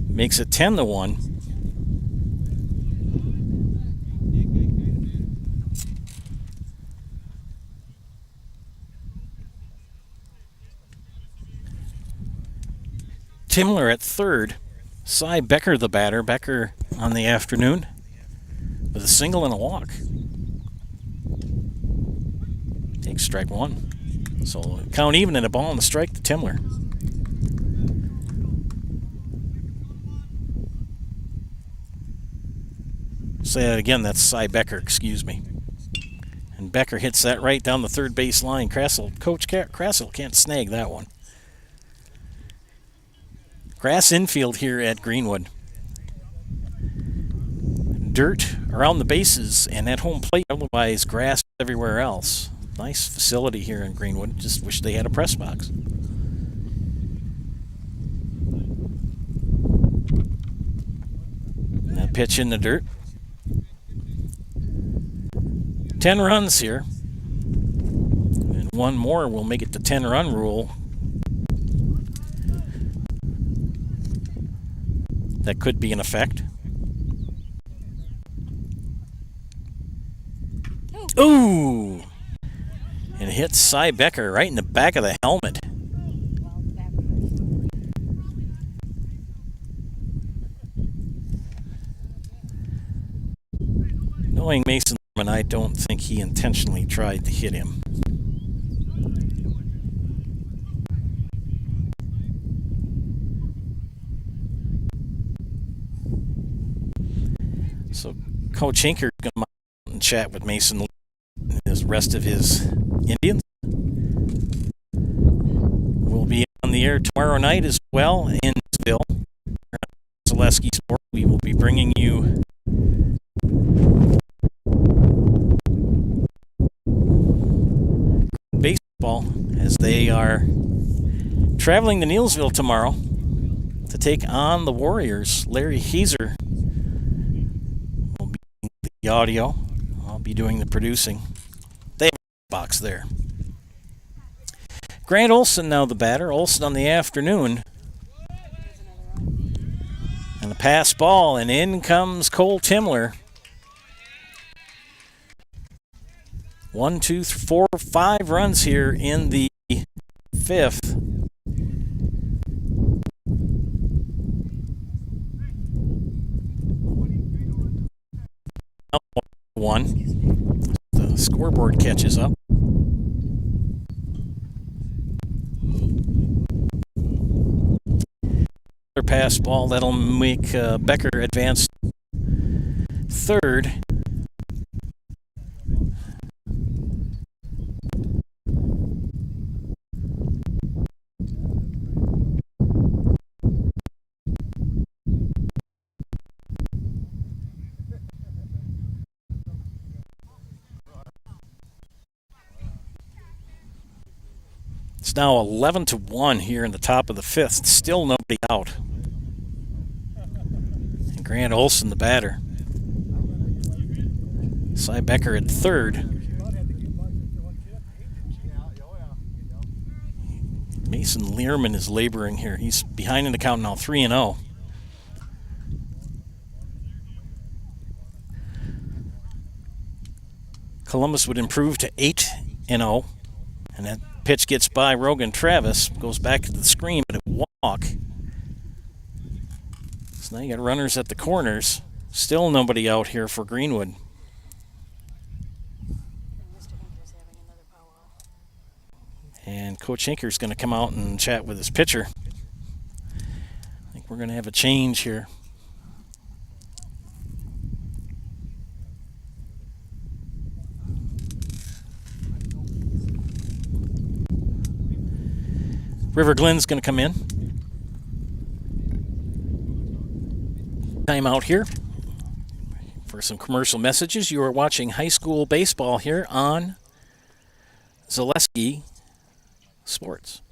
Makes it 10-1. Timler at third. Cy Becker the batter. Becker on the afternoon with a single and a walk. Takes strike 1. So count even and a ball and a strike to Timler. Say that again, that's Cy Becker, excuse me. And Becker hits that right down the third base line. Coach Krasselt can't snag that one. Grass infield here at Greenwood. Dirt around the bases and at home plate, otherwise grass everywhere else. Nice facility here in Greenwood. Just wish they had a press box. And that pitch in the dirt. 10 runs here. And one more will make it the 10-run rule. That could be in effect. Ooh! And it hits Cy Becker right in the back of the helmet. Knowing Mason Learman, I don't think he intentionally tried to hit him. So Coach Hinker is going to chat with Mason Learman and the rest of his Indians. We'll be on the air tomorrow night as well in Nashville. Zaleski Sport. We will be bringing you baseball as they are traveling to Neillsville tomorrow to take on the Warriors. Larry Heiser will be doing the audio. I'll be doing the producing. They have a box there. Grant Olson now the batter. Olson on the afternoon. And the pass ball, and in comes Cole Timler. 1, 2, 3, 4, 5 runs here in the fifth. One. The scoreboard catches up. Pass ball that'll make Becker advance third. It's now 11-1 here in the top of the fifth. Still nobody out. And Grant Olson, the batter. Cy Becker at third. Mason Learman is laboring here. He's behind in the count now, 3-0. Columbus would improve to 8-0. And that pitch gets by Rogan Travis, goes back to the screen, but it walk. So now you got runners at the corners. Still nobody out here for Greenwood. And Coach Hinker's going to come out and chat with his pitcher. I think we're going to have a change here. River Glynn's going to come in. Time out here for some commercial messages. You are watching high school baseball here on Zaleski Sports.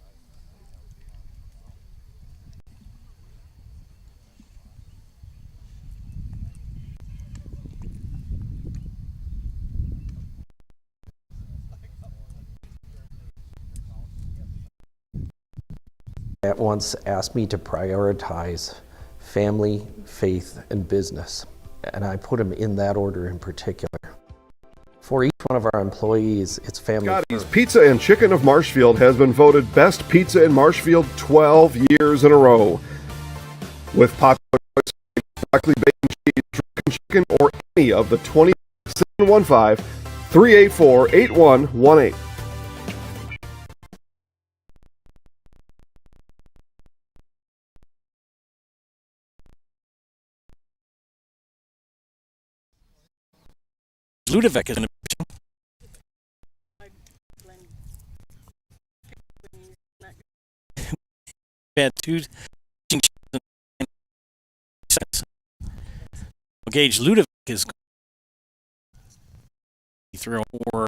At once asked me to prioritize family, faith, and business, and I put them in that order in particular. For each one of our employees, it's family Scotty's first. Pizza and Chicken of Marshfield has been voted Best Pizza in Marshfield 12 years in a row. With popular choices like broccoli, bacon, cheese, drunken chicken, or any of the 715-384-8118. Ludovic is going to had two Gage Ludovic is throw for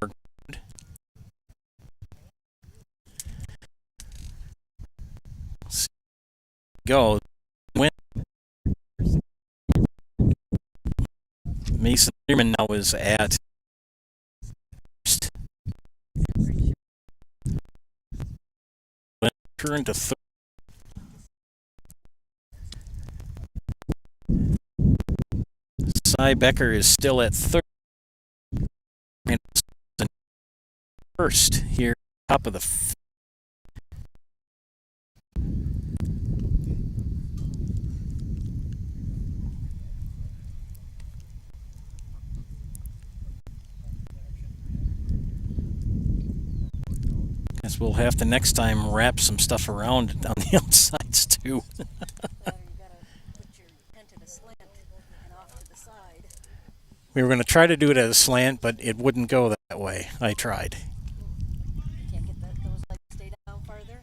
go. Win. Mason Freeman now is at first. Turn to third. Cy Becker is still at third. First here, top of the guess we'll have to next time wrap some stuff around on the outsides too. We were going to try to do it at a slant, but it wouldn't go that way. I tried. Can't get those legs stay down farther?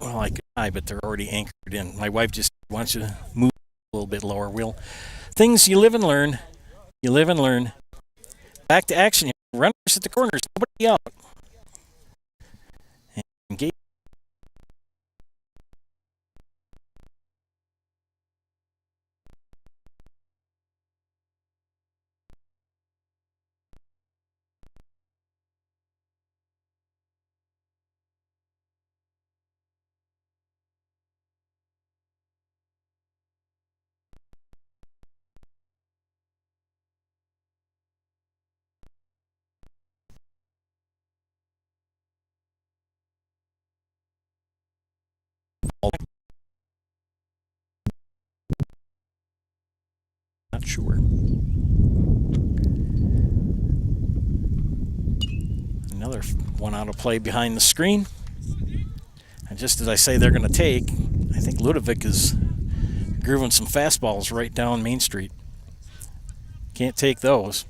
Well, I could try, but they're already anchored in. My wife just wants you to move a little bit lower. Things you live and learn. You live and learn. Back to action here. Runners at the corners. Nobody out. Engage. Not sure. Another one out of play behind the screen. And just as I say they're going to take, I think Ludovic is grooving some fastballs right down Main Street. Can't take those.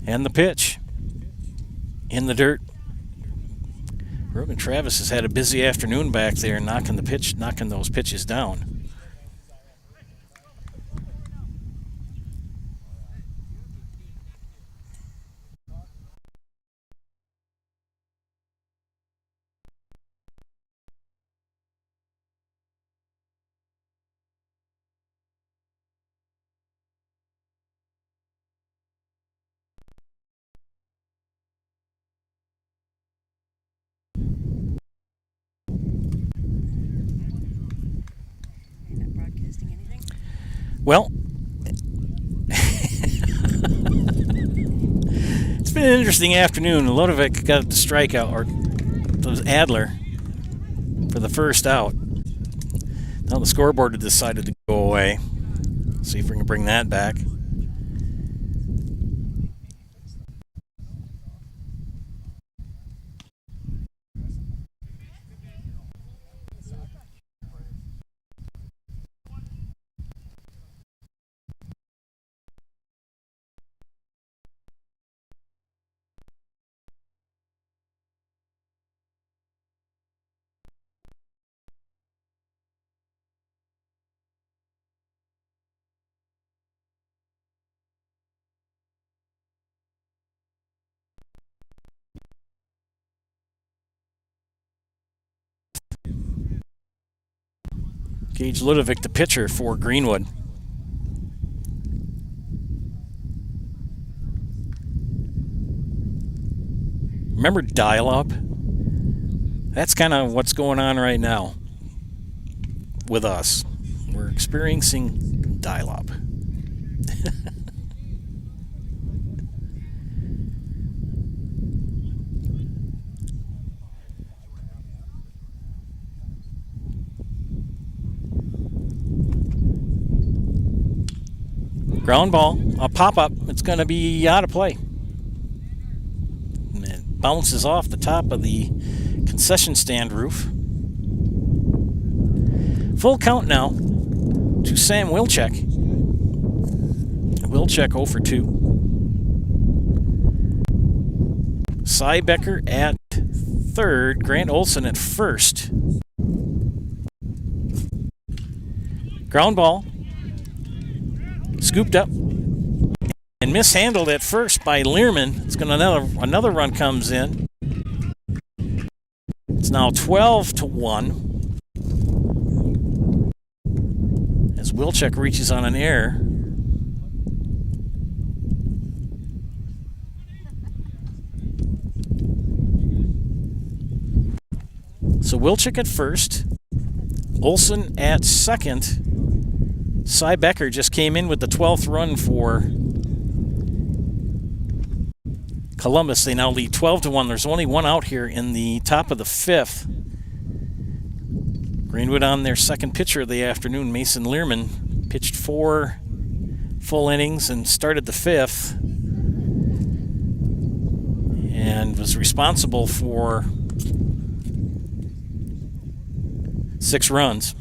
And the pitch. In the dirt. Ruben Travis has had a busy afternoon back there knocking those pitches down. Well, it's been an interesting afternoon. Ludovic got the strikeout, or it was Adler, for the first out. Now the scoreboard had decided to go away. See if we can bring that back. Gage Ludovic, the pitcher for Greenwood. Remember dial-up? That's kind of what's going on right now with us. We're experiencing dial-up. Ground ball, a pop-up. It's going to be out of play. And it bounces off the top of the concession stand roof. Full count now to Sam Wilczek. Wilczek 0 for 2. Cy Becker at third. Grant Olson at first. Ground ball. Scooped up and mishandled at first by Learman. It's going to another run comes in. It's now 12-1 as Wilczek reaches on an error. So Wilczek at first, Olson at second. Cy Becker just came in with the 12th run for Columbus. They now lead 12-1. There's only one out here in the top of the 5th. Greenwood on their second pitcher of the afternoon, Mason Learman, pitched 4 full innings and started the 5th and was responsible for 6 runs.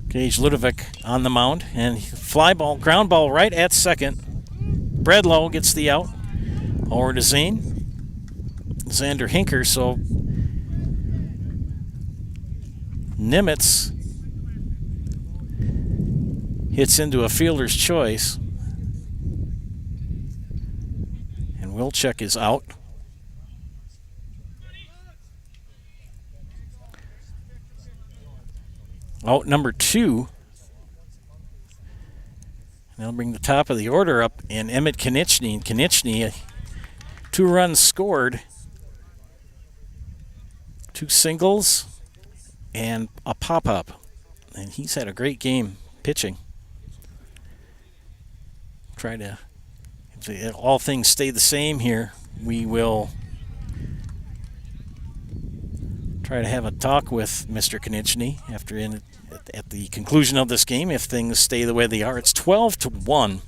Gage Ludovic on the mound, and ground ball right at second. Bredlow gets the out. Over to Zane. Xander Hinker, so Nimitz hits into a fielder's choice. And Wilczek is out. Out number 2. And they'll bring the top of the order up, and Emmett Konieczny. And Konieczny, 2 runs scored, 2 singles, and a pop-up. And he's had a great game pitching. If all things stay the same here, we will try to have a talk with Mr. Konieczny at the conclusion of this game if things stay the way they are. It's 12-1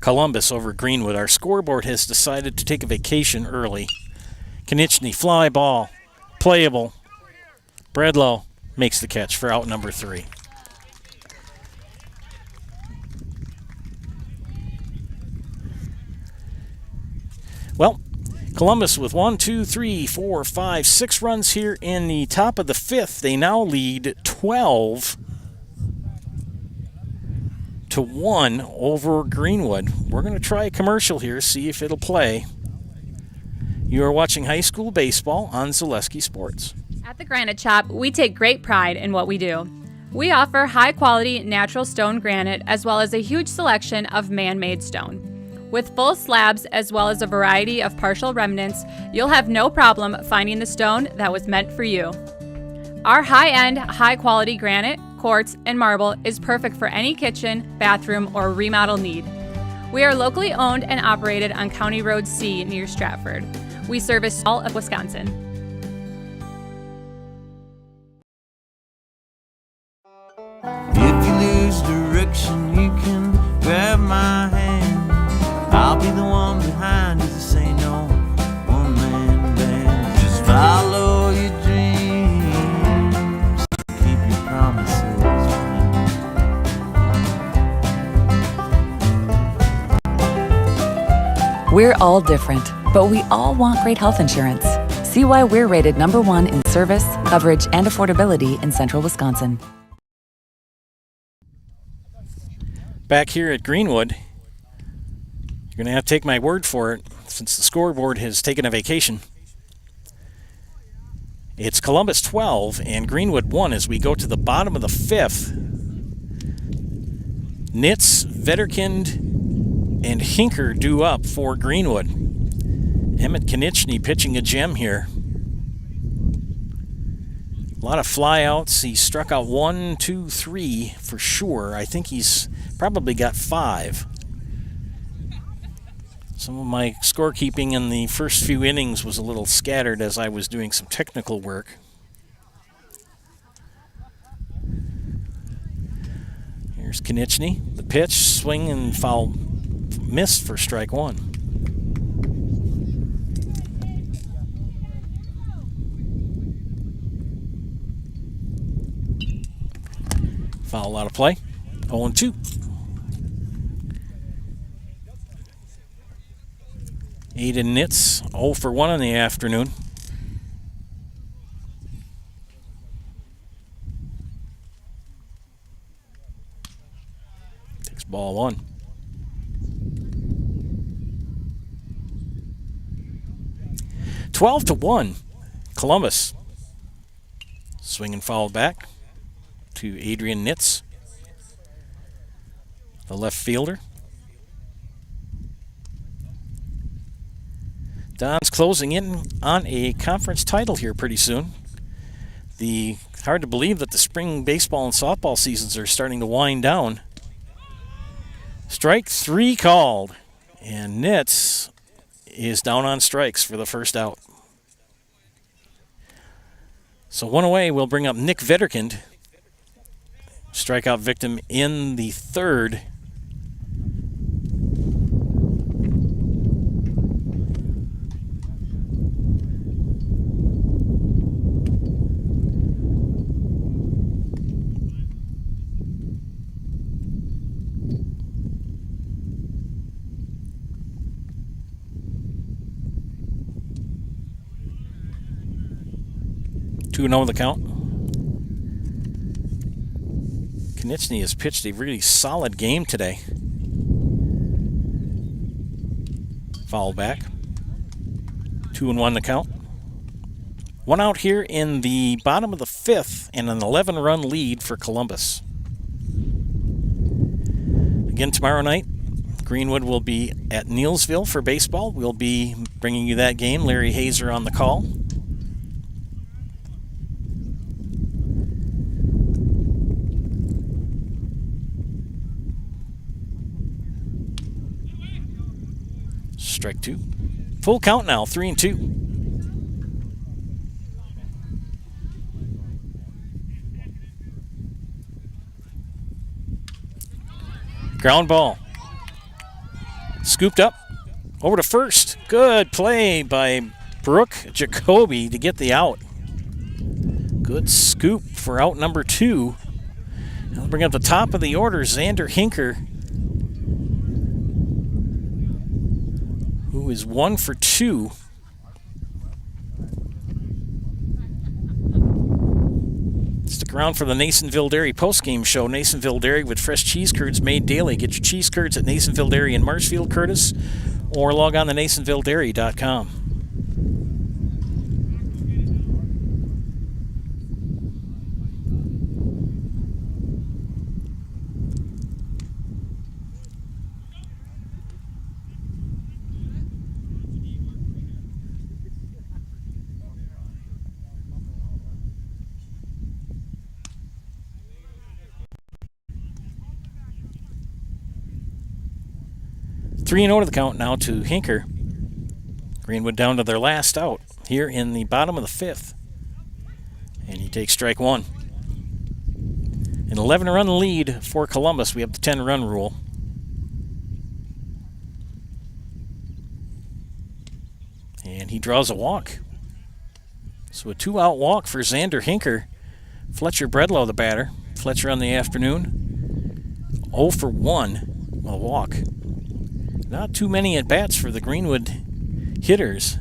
Columbus over Greenwood. Our scoreboard has decided to take a vacation early. Konieczny, fly ball, playable. Bredlow makes the catch for out number 3. Well, Columbus with 1, 2, 3, 4, 5, 6 runs here in the top of the 5th. They now lead 12-1 over Greenwood. We're going to try a commercial here, see if it'll play. You are watching high school baseball on Zaleski Sports. At the Granite Shop, we take great pride in what we do. We offer high-quality natural stone granite as well as a huge selection of man-made stone. With full slabs as well as a variety of partial remnants, you'll have no problem finding the stone that was meant for you. Our high-end, high-quality granite, quartz, and marble is perfect for any kitchen, bathroom, or remodel need. We are locally owned and operated on County Road C near Stratford. We service all of Wisconsin. If you lose direction, you can grab my hand. I'll be the one behind you to say no, one-man band. Just follow your dreams, keep your promises. We're all different, but we all want great health insurance. See why we're rated #1 in service, coverage, and affordability in Central Wisconsin. Back here at Greenwood, you're going to have to take my word for it since the scoreboard has taken a vacation. It's Columbus 12 and Greenwood 1 as we go to the bottom of the 5th. Nitz, Vetterkind, and Hinker due up for Greenwood. Emmett Konieczny pitching a gem here. A lot of flyouts. He struck out 1, 2, 3 for sure. I think he's probably got 5. Some of my scorekeeping in the first few innings was a little scattered as I was doing some technical work. Here's Konieczny. The pitch, swing and foul, missed for strike 1. Foul out of play. 0-2. Aiden Nitz, 0 for 1 in the afternoon. Ball one. (12-1), Columbus. Swing and foul back to Adrian Nitz, the left fielder. Don's closing in on a conference title here pretty soon. Hard to believe that the spring baseball and softball seasons are starting to wind down. Strike 3 called, and Nitz is down on strikes for the first out. So one away, we'll bring up Nick Vetterkind, strikeout victim in the third. Two and 0 the count. Konechny has pitched a really solid game today. Foul back. 2-1 the count. One out here in the bottom of the fifth and an 11-run lead for Columbus. Again tomorrow night, Greenwood will be at Neillsville for baseball. We'll be bringing you that game. Larry Hazer on the call. Strike 2. Full count now, 3-2. Ground ball. Scooped up. Over to first. Good play by Brooke Jacoby to get the out. Good scoop for out number 2. I'll bring up the top of the order, Xander Hinker, who is 1 for 2. Stick around for the Nasonville Dairy postgame show. Nasonville Dairy with fresh cheese curds made daily. Get your cheese curds at Nasonville Dairy in Marshfield, Curtis, or log on to NasonvilleDairy.com. Three and 0 to the count now to Hinker. Greenwood down to their last out here in the bottom of the fifth. And he takes strike 1. An 11-run lead for Columbus. We have the 10-run rule. And he draws a walk. So a 2-out walk for Xander Hinker. Fletcher Bredlow, the batter. Fletcher on the afternoon. 0 for 1. A walk. Not too many at-bats for the Greenwood hitters,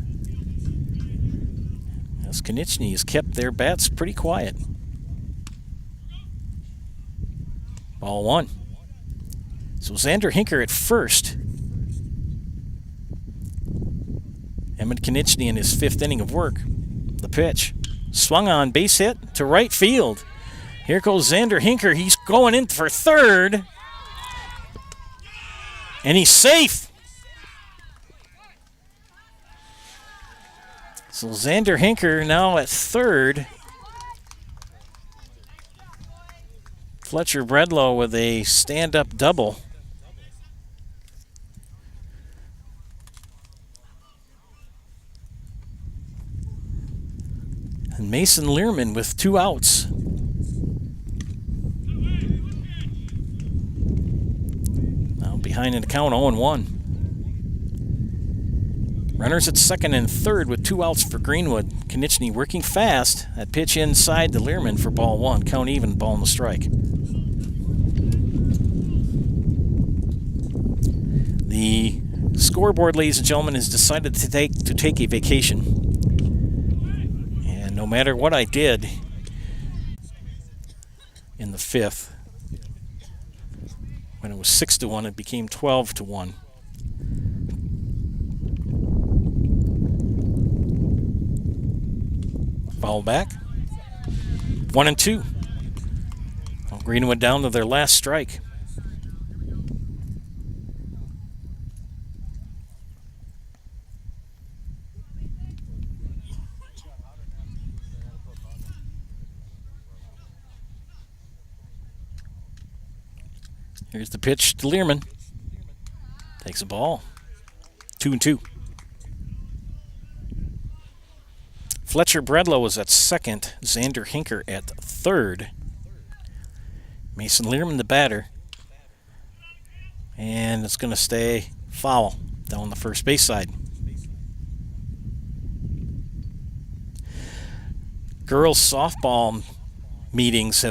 as Konechny has kept their bats pretty quiet. Ball 1. So Xander Hinker at first. Emmett Konechny in his 5th inning of work. The pitch. Swung on, base hit to right field. Here goes Xander Hinker. He's going in for third. And he's safe. So Xander Hinker now at third. Fletcher Bredlow with a stand-up double. And Mason Learman with 2 outs. Behind in the count, 0-1. Runners at second and third with 2 outs for Greenwood. Konechny working fast. That pitch inside to Learman for ball 1. Count even, ball in the strike. The scoreboard, ladies and gentlemen, has decided to take a vacation. And no matter what I did in the 5th, when it was 6-1. It became 12-1. Foul back. 1-2. Well, Greenwood down to their last strike. Here's the pitch to Learman. Takes the ball. 2-2. Fletcher Bredlow is at second. Xander Hinker at third. Mason Learman, the batter. And it's going to stay foul down the first base side. Girls softball meetings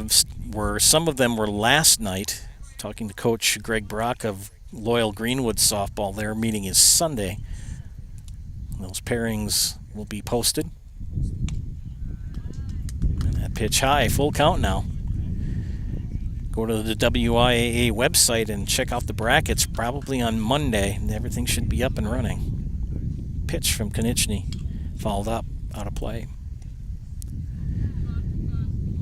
some of them were last night. Talking to Coach Greg Brock of Loyal Greenwood softball, their meeting is Sunday. Those pairings will be posted. And that pitch high, full count now. Go to the WIAA website and check out the brackets probably on Monday, and everything should be up and running. Pitch from Konieczny, fouled up, out of play.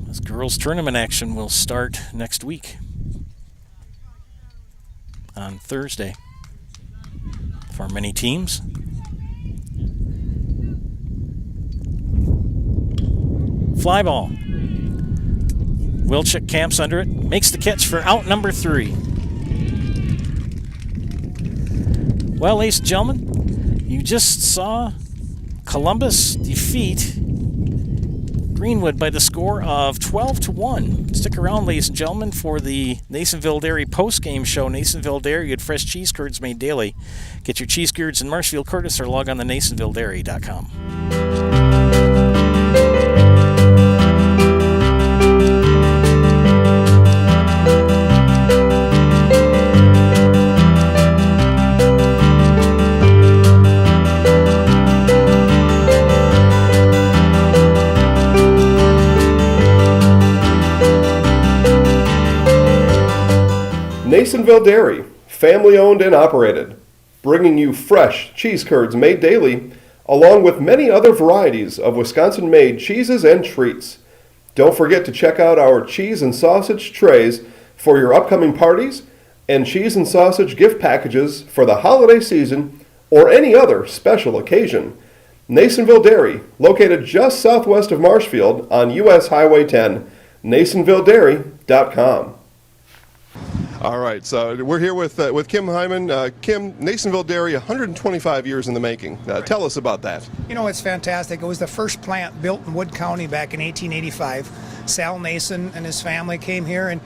This girls tournament action will start next week on Thursday for many teams. Fly ball. Wilczek camps under it, makes the catch for out number 3. Well, ladies and gentlemen, you just saw Columbus defeat Greenwood by the score of 12-1. Stick around, ladies and gentlemen, for the Nasonville Dairy post-game show. Nasonville Dairy, you get fresh cheese curds made daily. Get your cheese curds in Marshfield, Curtis, or log on to NasonvilleDairy.com. Nasonville Dairy, family owned and operated, bringing you fresh cheese curds made daily, along with many other varieties of Wisconsin-made cheeses and treats. Don't forget to check out our cheese and sausage trays for your upcoming parties and cheese and sausage gift packages for the holiday season or any other special occasion. Nasonville Dairy, located just southwest of Marshfield on US Highway 10, NasonvilleDairy.com. All right, so we're here with Kim Hyman. Kim, Nasonville Dairy, 125 years in the making. Tell us about that. You know, it's fantastic. It was the first plant built in Wood County back in 1885. Sal Nason and his family came here, and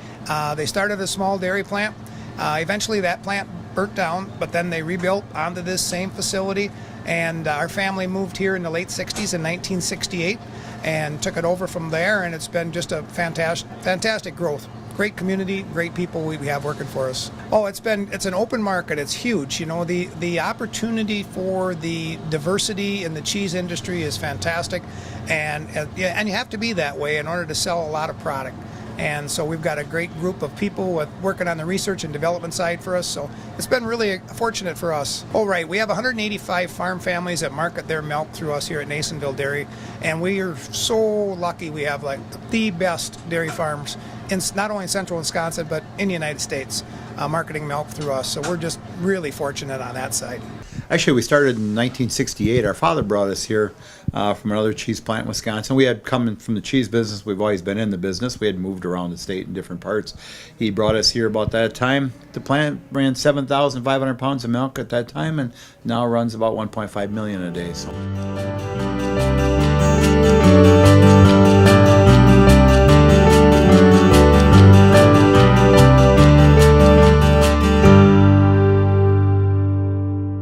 they started a small dairy plant. Eventually, that plant burnt down, but then they rebuilt onto this same facility, and our family moved here in the late 60s in 1968 and took it over from there, and it's been just a fantastic growth. Great community, great people we have working for us. Oh, it's an open market. It's huge. You know, the opportunity for the diversity in the cheese industry is fantastic, and you have to be that way in order to sell a lot of product. And so we've got a great group of people working on the research and development side for us. So it's been really fortunate for us. Oh, right. We have 185 farm families that market their milk through us here at Nasonville Dairy. And we are so lucky we have like the best dairy farms in not only in central Wisconsin, but in the United States, marketing milk through us. So we're just really fortunate on that side. Actually, we started in 1968. Our father brought us here from another cheese plant in Wisconsin. We had come from the cheese business. We've always been in the business. We had moved around the state in different parts. He brought us here about that time. The plant ran 7,500 pounds of milk at that time, and now runs about 1.5 million a day. So.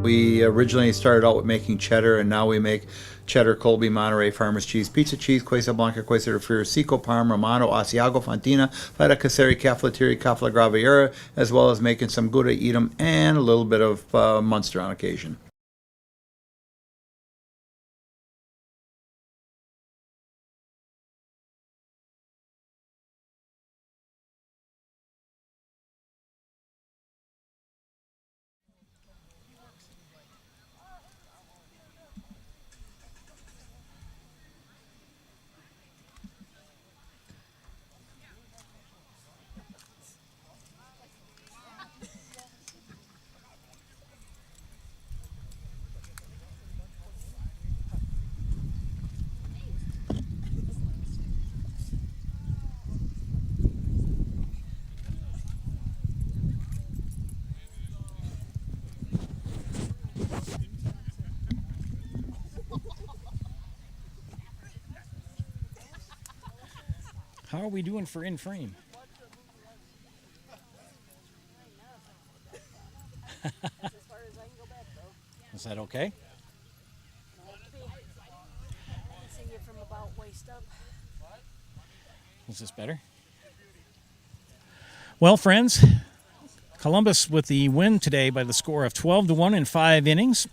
We originally started out with making cheddar, and now we make cheddar, Colby, Monterey, Farmers Cheese, Pizza Cheese, Quesa Blanca, Quesa de Friar, Seco, Parm, Romano, Asiago, Fontina, Feta Caseri, Cafetieri, Cafla Graviera, as well as making some Gouda Edam and a little bit of Munster on occasion. How are we doing for in frame? Is that okay? Is this better? Well, friends, Columbus with the win today by the score of 12-1 in 5 innings.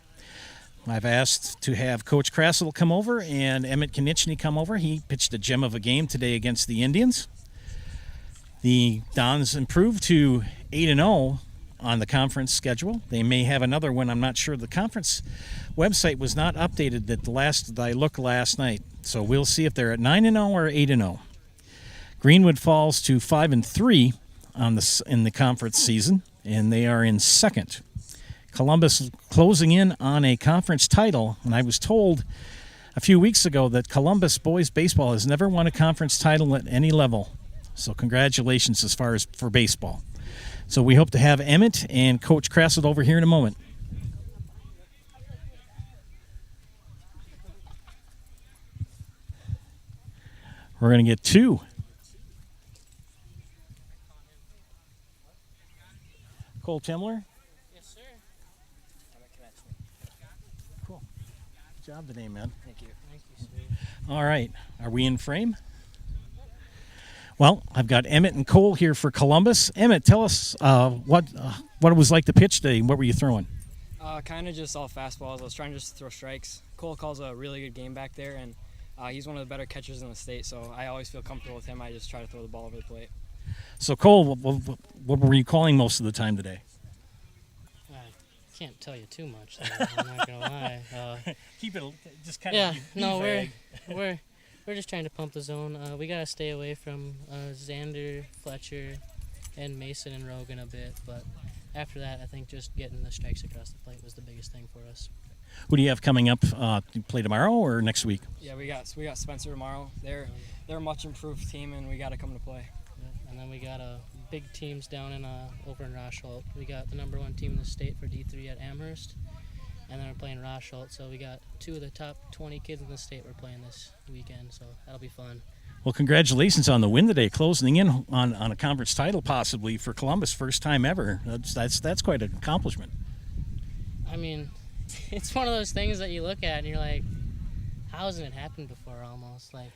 I've asked to have Coach Krassel come over and Emmett Konieczny come over. He pitched a gem of a game today against the Indians. The Dons improved to 8-0 on the conference schedule. They may have another one. I'm not sure. The conference website was not updated that I looked last night. So we'll see if they're at 9-0 or 8-0. Greenwood falls to 5-3 in the conference season, and they are in second. Columbus closing in on a conference title, and I was told a few weeks ago that Columbus boys baseball has never won a conference title at any level. So congratulations as far as for baseball. So we hope to have Emmett and Coach Krassel over here in a moment. We're going to get 2. Cole Timler. Yes, sir. Cool. Good job today, man. Thank you. Thank you, sir. All right. Are we in frame? Well, I've got Emmett and Cole here for Columbus. Emmett, tell us what it was like to pitch today. What were you throwing? Kind of just all fastballs. I was trying just to throw strikes. Cole calls a really good game back there, and he's one of the better catchers in the state, so I always feel comfortable with him. I just try to throw the ball over the plate. So, Cole, what were you calling most of the time today? I can't tell you too much, though. I'm not going to lie. Keep it just kind of... Yeah, no, we're just trying to pump the zone. We got to stay away from Xander, Fletcher, and Mason and Rogan a bit, but after that, I think just getting the strikes across the plate was the biggest thing for us. Who do you have coming up? To play tomorrow or next week? Yeah, we got Spencer tomorrow. They're a much improved team, and we got to come to play. And then we got big teams down over in Rosholt. We got the #1 team in the state for D3 at Amherst, and then we're playing Rosholt. So we got 2 of the top 20 kids in the state we're playing this weekend. So that'll be fun. Well, congratulations on the win today, closing in on a conference title possibly for Columbus, first time ever. That's quite an accomplishment. I mean, it's one of those things that you look at and you're like, how hasn't it happened before? Almost like